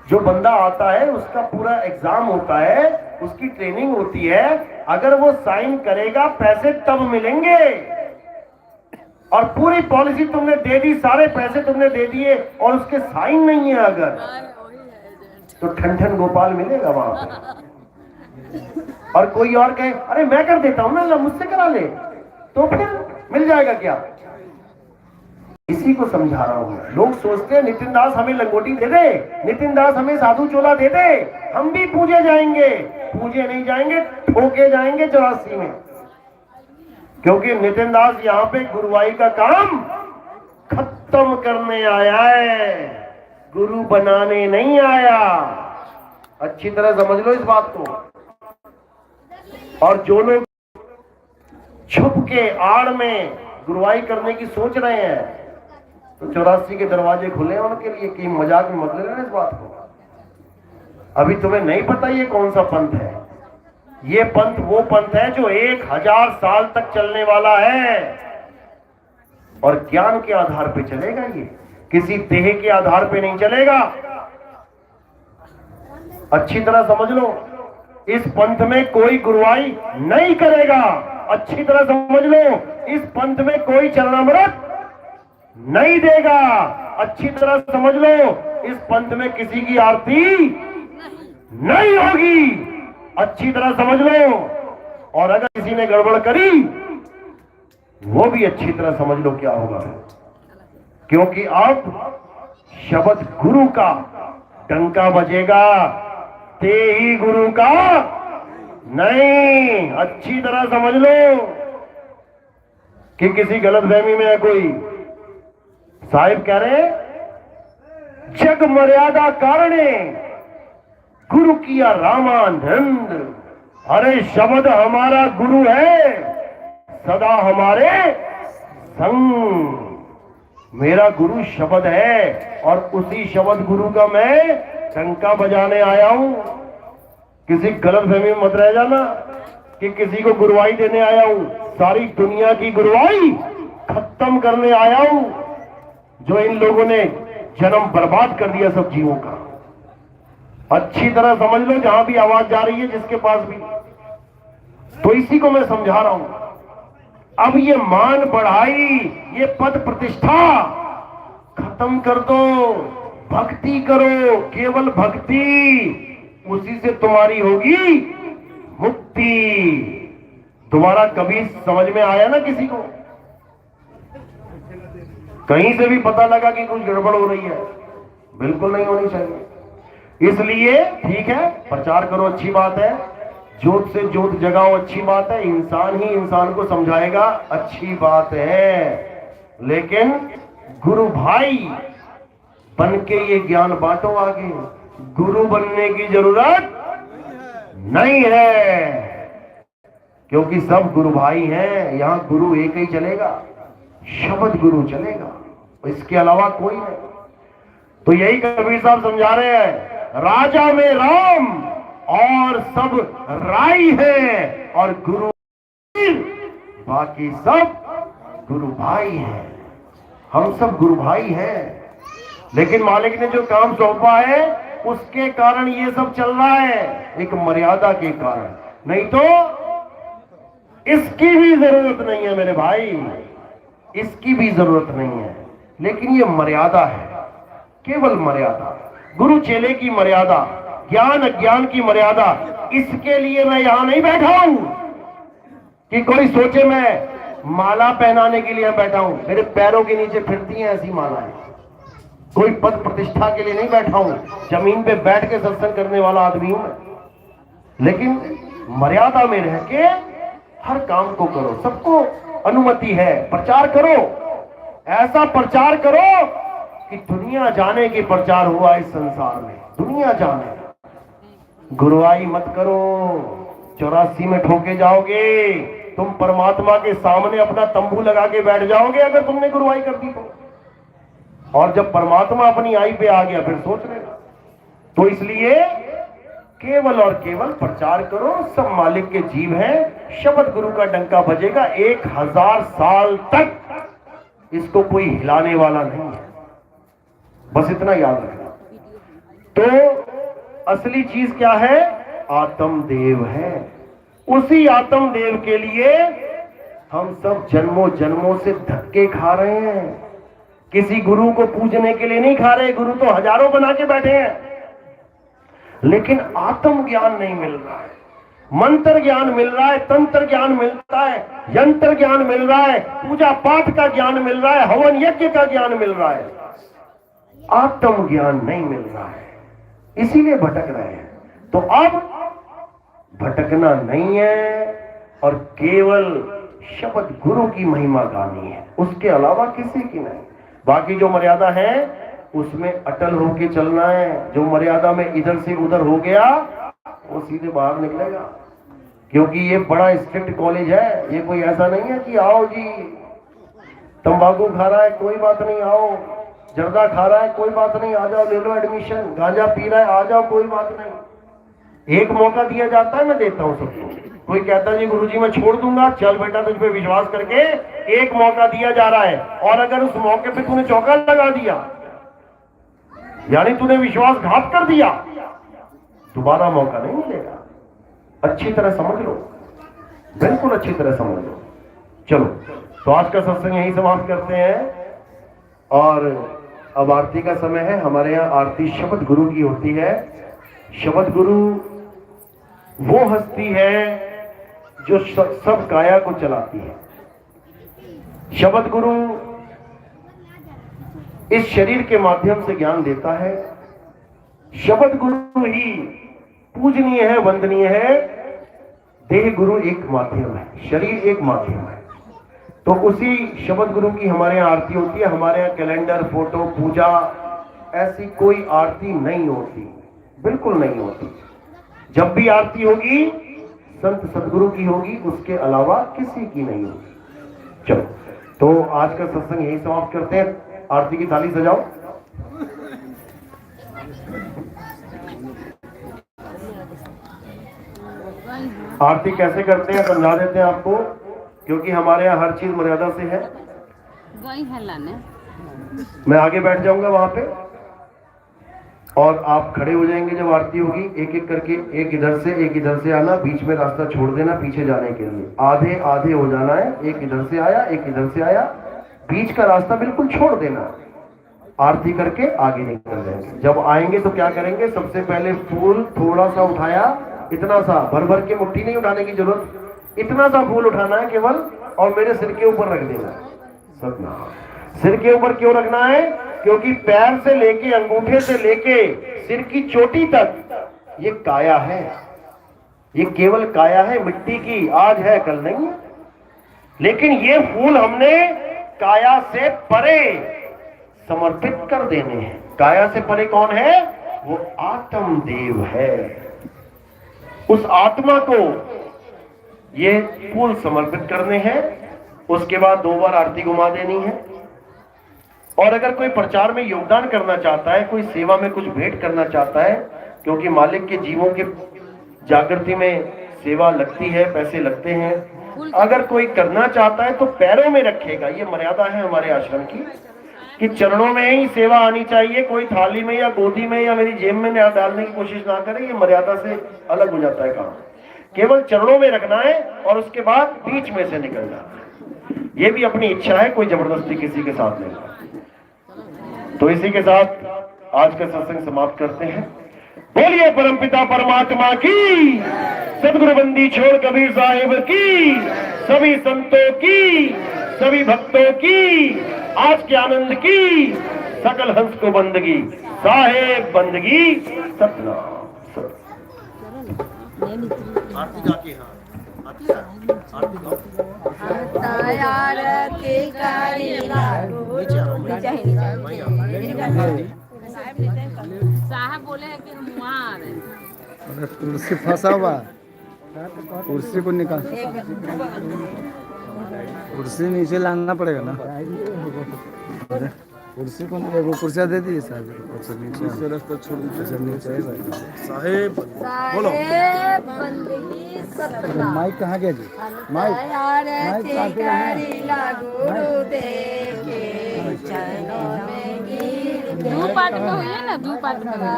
S7: जो बंदा आता है उसका पूरा एग्जाम होता है, उसकी ट्रेनिंग होती है, अगर वो साइन करेगा पैसे तब मिलेंगे। और पूरी पॉलिसी तुमने दे दी, सारे पैसे तुमने दे दिए और उसके साइन नहीं है अगर, तो ठन गोपाल मिलेगा वहां पे। और कोई और कहे अरे मैं कर देता हूं ना, मुझसे करा ले, तो फिर मिल जाएगा क्या? इसी को समझा रहा हूं। लोग सोचते हैं नितिन दास हमें लंगोटी दे दे, नितिन दास हमें साधु चोला दे दे, हम भी पूजे जाएंगे। पूजे नहीं जाएंगे, ठोके जाएंगे 84 में। क्योंकि नितिन दास यहाँ पे गुरुवाई का काम खत्म करने आया है, गुरु बनाने नहीं आया। अच्छी तरह समझ लो इस बात को। और जो लोग छुप के आड़ में गुरुवाई करने की सोच रहे हैं, तो 84 के दरवाजे खुले हैं उनके लिए, कि मजाक में मत ले लेना इस बात को। अभी तुम्हें नहीं पता ये कौन सा पंथ है। ये पंथ वो पंथ है जो 1000 साल तक चलने वाला है, और ज्ञान के आधार पे चलेगा। ये किसी देह के आधार पे नहीं चलेगा। अच्छी तरह समझ लो, इस पंथ में कोई गुरुवाई नहीं करेगा। अच्छी तरह समझ लो, इस पंथ में कोई चरणामृत नहीं देगा। अच्छी तरह समझ लो, इस पंथ में किसी की आरती नहीं होगी। अच्छी तरह समझ लो। और अगर किसी ने गड़बड़ करी, वो भी अच्छी तरह समझ लो क्या होगा। क्योंकि अब शब्द गुरु का डंका बजेगा, ते ही गुरु का नहीं। अच्छी तरह समझ लो कि किसी गलतफहमी में है कोई। साहिब कह रहे जग मर्यादा कारणे गुरु किया रामानंद। अरे शब्द हमारा गुरु है, सदा हमारे संग। मेरा गुरु शब्द है और उसी शब्द गुरु का मैं डंका बजाने आया हूं। किसी गलतफहमी में मत रह जाना कि किसी को गुरुवाई देने आया हूं। सारी दुनिया की गुरुवाई खत्म करने आया हूं, जो इन लोगों ने जन्म बर्बाद कर दिया सब जीवों का। अच्छी तरह समझ लो, जहां भी आवाज जा रही है जिसके पास भी, तो इसी को मैं समझा रहा हूं। अब ये मान बढ़ाई, ये पद प्रतिष्ठा खत्म कर दो, भक्ति करो, केवल भक्ति, उसी से तुम्हारी होगी मुक्ति। तुम्हारा कभी समझ में आया ना किसी को, कहीं से भी पता लगा कि कुछ गड़बड़ हो रही है? बिल्कुल नहीं होनी चाहिए। इसलिए ठीक है, प्रचार करो, अच्छी बात है, जोत से जोत जगाओ, अच्छी बात है, इंसान ही इंसान को समझाएगा, अच्छी बात है। लेकिन गुरु भाई बन के ये ज्ञान बांटो आगे। गुरु बनने की जरूरत नहीं है, क्योंकि सब गुरु भाई हैं। यहां गुरु एक ही चलेगा, शब्द गुरु चलेगा, इसके अलावा कोई नहीं। तो यही कबीर साहब समझा रहे हैं, राजा में राम और सब राई है, और गुरु बाकी सब गुरु भाई हैं। हम सब गुरु भाई हैं, लेकिन मालिक ने जो काम सौंपा है उसके कारण ये सब चल रहा है, एक मर्यादा के कारण। नहीं तो इसकी भी जरूरत नहीं है मेरे भाई, इसकी भी जरूरत नहीं है। लेकिन ये मर्यादा है, केवल मर्यादा, गुरु चेले की मर्यादा, ज्ञान अज्ञान की मर्यादा। इसके लिए मैं यहां नहीं बैठा हूं कि कोई सोचे मैं माला पहनाने के लिए बैठा हूं। मेरे पैरों के नीचे फिरती हैं ऐसी मालाएं। कोई पद प्रतिष्ठा के लिए नहीं बैठा हूं, जमीन पे बैठ के सत्संग करने वाला आदमी हूं मैं। लेकिन मर्यादा में रह के हर काम को करो, सबको अनुमति है, प्रचार करो, ऐसा प्रचार करो कि दुनिया जाने के प्रचार हुआ इस संसार में, दुनिया जाने। गुरुआई मत करो, 84 में ठोके जाओगे। तुम परमात्मा के सामने अपना तंबू लगा के बैठ जाओगे अगर तुमने गुरुआई कर दी तो। और जब परमात्मा अपनी आई पे आ गया फिर सोच लेना। तो इसलिए केवल और केवल प्रचार करो, सब मालिक के जीव हैं। शब्द गुरु का डंका बजेगा 1000 साल तक, इसको कोई हिलाने वाला नहीं है, बस इतना याद रखना। तो असली चीज क्या है? आत्मदेव है। उसी आत्मदेव के लिए हम सब जन्मों जन्मों से धक्के खा रहे हैं। किसी गुरु को पूजने के लिए नहीं खा रहे, गुरु तो हजारों बना के बैठे हैं, लेकिन आत्म ज्ञान नहीं मिल रहा है। मंत्र ज्ञान मिल रहा है, तंत्र ज्ञान मिलता है, यंत्र ज्ञान मिल रहा है, पूजा पाठ का ज्ञान मिल रहा है, हवन यज्ञ का ज्ञान मिल रहा है, आत्म ज्ञान नहीं मिल रहा है, इसीलिए भटक रहे हैं। तो अब भटकना नहीं है और केवल शब्द गुरु की महिमा गानी है, उसके अलावा किसी की नहीं। बाकी जो मर्यादा है उसमें अटल होके चलना है। जो मर्यादा में इधर से उधर हो गया वो सीधे बाहर निकलेगा, क्योंकि ये बड़ा स्ट्रिक्ट कॉलेज है। ये कोई ऐसा नहीं है कि आओ जी तंबाकू खा रहा है कोई बात नहीं आओ, जर्दा खा रहा है कोई बात नहीं आ जाओ ले लो एडमिशन, गांजा पी रहा है आ जाओ कोई बात नहीं। एक मौका दिया जाता है, मैं देता हूं सबको। कोई कहता है जी गुरुजी मैं छोड़ दूंगा, चल बेटा तुझ पे विश्वास करके एक मौका दिया जा रहा है, और अगर उस मौके पे तूने चौका लगा दिया यानी तूने विश्वासघात कर दिया, दोबारा मौका नहीं मिलेगा। अच्छी तरह समझ लो, बिल्कुल अच्छी तरह समझ लो। चलो तो आज का सत्संग यहीं समाप्त करते हैं, और अब आरती का समय है। हमारे यहाँ आरती शब्द गुरु की होती है। शब्द गुरु वो हस्ती है जो सब काया को चलाती है। शब्द गुरु इस शरीर के माध्यम से ज्ञान देता है। शब्द गुरु ही पूजनीय है, वंदनीय है। देह गुरु एक माध्यम है, शरीर एक माध्यम है। तो उसी शब्द गुरु की हमारे यहाँ आरती होती है। हमारे यहाँ कैलेंडर, फोटो, पूजा ऐसी कोई आरती नहीं होती, बिल्कुल नहीं होती। जब भी आरती होगी संत सदगुरु की होगी, उसके अलावा किसी की नहीं होगी। चलो तो आज का सत्संग यही समाप्त करते हैं। आरती की थाली सजाओ। आरती कैसे करते हैं समझा देते हैं आपको, क्योंकि हमारे यहाँ हर चीज मर्यादा से है। मैं आगे बैठ जाऊंगा वहां पे और आप खड़े हो जाएंगे जब आरती होगी। एक एक करके, एक इधर से एक इधर से आना, बीच में रास्ता छोड़ देना पीछे जाने के लिए। आधे आधे हो जाना है, एक इधर से आया एक इधर से आया, बीच का रास्ता बिल्कुल छोड़ देना। आरती करके आगे निकल जाएंगे। जब आएंगे तो क्या करेंगे, सबसे पहले फूल थोड़ा सा उठाया, इतना सा, भर भर के मुट्ठी नहीं उठाने की जरूरत, इतना सा फूल उठाना है केवल, और मेरे सिर के ऊपर रख देना। सतना सिर के ऊपर क्यों रखना है? क्योंकि पैर से लेके, अंगूठे से लेके सिर की चोटी तक ये काया है, ये केवल काया है, मिट्टी की, आज है कल नहीं। लेकिन ये फूल हमने काया से परे समर्पित कर देने हैं। काया से परे कौन है? वो आत्मदेव है। उस आत्मा को ये फूल समर्पित करने हैं। उसके बाद 2 बार आरती घुमा देनी है। और अगर कोई प्रचार में योगदान करना चाहता है, कोई सेवा में कुछ भेंट करना चाहता है, क्योंकि मालिक के जीवों के जागृति में सेवा लगती है, पैसे लगते हैं, अगर कोई करना चाहता है तो पैरों में रखेगा। ये मर्यादा है हमारे आश्रम की कि चरणों में ही सेवा आनी चाहिए। कोई थाली में या गोदी में या मेरी जेब में डालने की कोशिश ना करे, ये मर्यादा से अलग हो जाता है काम। केवल चरणों में रखना है और उसके बाद बीच में से निकल जाना है। ये भी अपनी इच्छा है, कोई जबरदस्ती किसी के साथ नहीं। तो इसी के साथ आज का सत्संग समाप्त करते हैं। बोलिए परमपिता परमात्मा की, सदगुरु बंदी छोड़ कबीर साहिब की, सभी संतों की, सभी भक्तों की, आज के आनंद की, सकल हंस को बंदगी, साहेब बंदगी, सतनाम।
S3: आरती जाके, हाँ आरती
S6: साहब बोले हैं कि वहाँ आ रहे हैं।
S1: कुर्सी फंसा हुआ, कुर्सी को निकाल, कुर्सी नीचे लाना पड़ेगा ना। अरे कुर्सी को वो कुर्सियाँ दे दीजिए साहब, कुर्सी नीचे रास्ता छोड़ दीजिए, नीचे है भाई साहेब। बोलो माइक कहाँ गया जी? माइक
S6: दो पार्ट में हुई है ना, दो पार्ट में
S1: क्या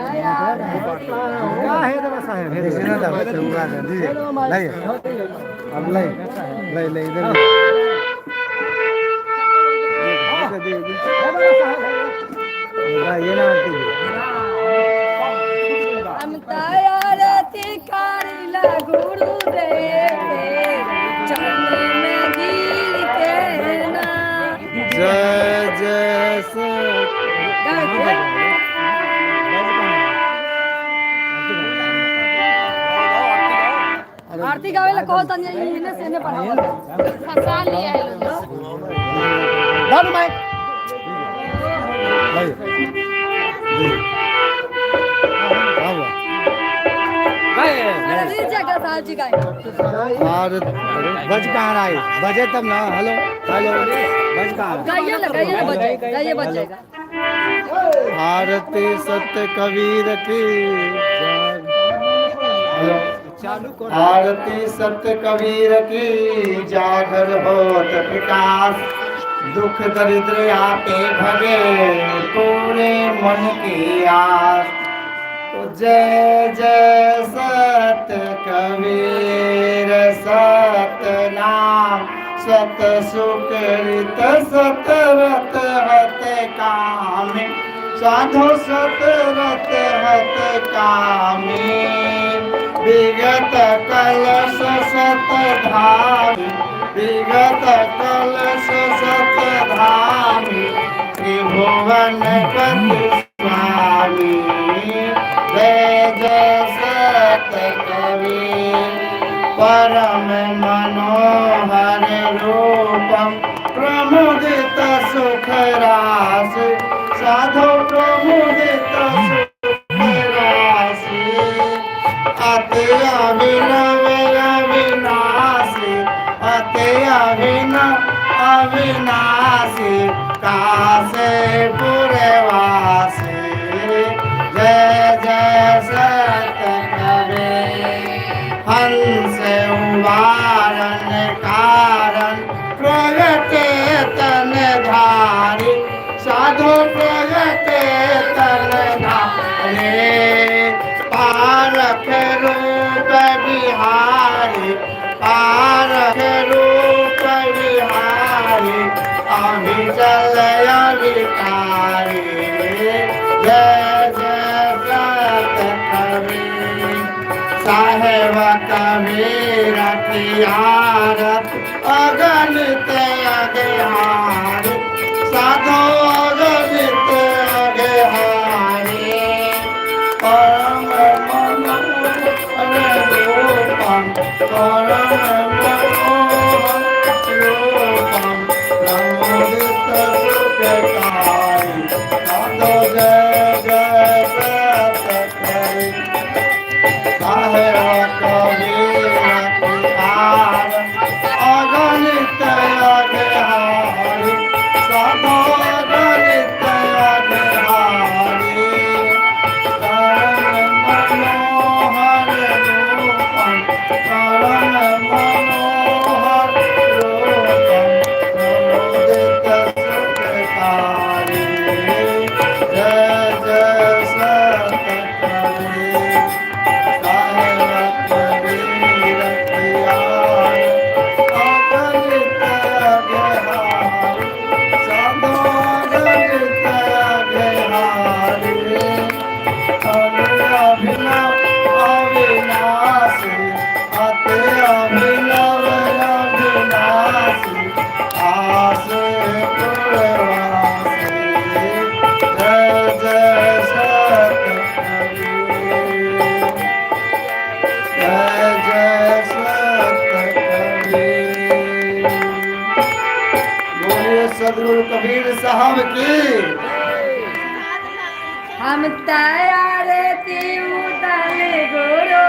S1: है दबा साहेब? ना दबा चुरा दे दीजिए, लाइए अब लाइए, लाइए इधर ये ना
S6: हम तैयारती करिला गुरुदेव चरणों में गिर के ना।
S1: जय जय
S6: आरती गावे ला कहो तनी इने से ने पढ़ावल फंसा लिया है लोग।
S1: दादू माइक लाइए
S6: अरे नीचे का साजी गाए
S1: और बज कहाँ रहा है? बजे तब ना। हेलो हेलो बज कहाँ?
S6: गाइए बजेगा।
S1: आरती सत्य कबीर की हेलो आरती सत्य कबीर की जागर होत विकास दुख दरिद्र आपे भगे पूरे मन की आस। तो जय जय सत्य कबीर सत्य नाम सत सुकृत सतरत हत कामी साधु सतरत हत कामी विगत कलश सतधामी विगत कलश सतधामी त्रिभुवन पति स्वामी। जय जय सत्य कबीर परम मनोहर रूपम प्रमुदित सुख रास साधु प्रमुदित सुख राशि अति अभिनव अविनाशी अति अभिनव अविनाशी कासे पुरवासी। जय जय सत्य कबीर हंस उबारन कारण प्रगटे तन धारी साधु प्रगटे तन धारी पारख रूप बिहारी पारख रूप बिहारी अभिचल अभिकारी। जय जय सत्य कबीर साहेब कबीर तियारत अगणित अगहारी साधो अगणित अगहारी परम मनोहर रूपम परम मनोहर रूपम प्रमुदित सुखकारी साधो जय जय सत्य कबीर साहेब कबीर तिहार अगणित अगहारी साधो अगणित अगहारी परम मनोहर रूपम परम मनोहर रूपम प्रमुदित सुखकारी। जय जय सत्य कबीर साहेब कबीर तिहार अगणित अगहारी साधो अगणित अगहारी अभिनव अविनाशी अति अभिनव अविनाशी आस पुरवासी। जय जय सत्य कबीर जय जय सत्य कबीर। बोलिए सदगुरु कबीर साहब की।
S6: हम तैयार थी उतल गुरु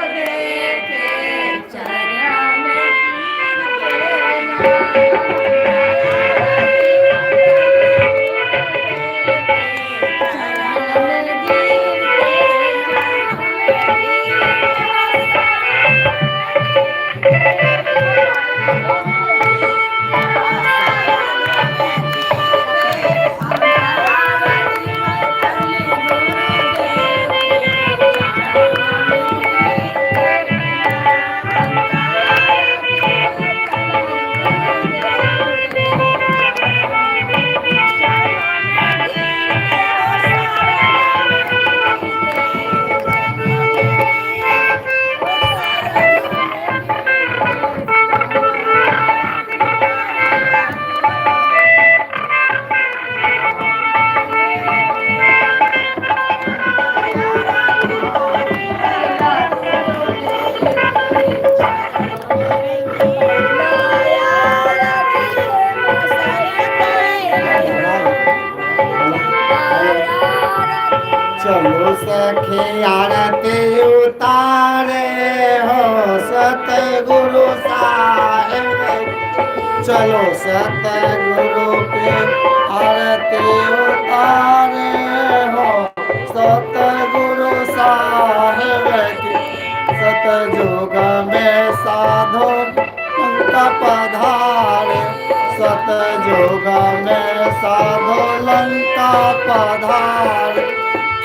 S1: चलो सखी आरती उतारे हो सतगुरु साहेब, चलो सतगुरु की आरती उतारे हो सतगुरु साहेब की। सतयुग में साधु लंका पधारे, सतयुग में साधु लंका पधारे,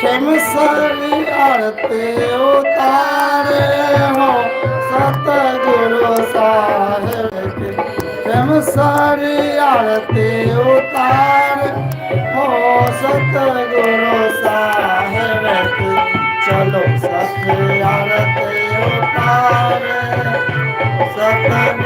S1: खेमसरी आरती उतारे हो सतगुरु साहेब की। खेमसरी आरती उतारे हो सतगुरु साहेब की। चलो सखी आरती उतारे सतगुरु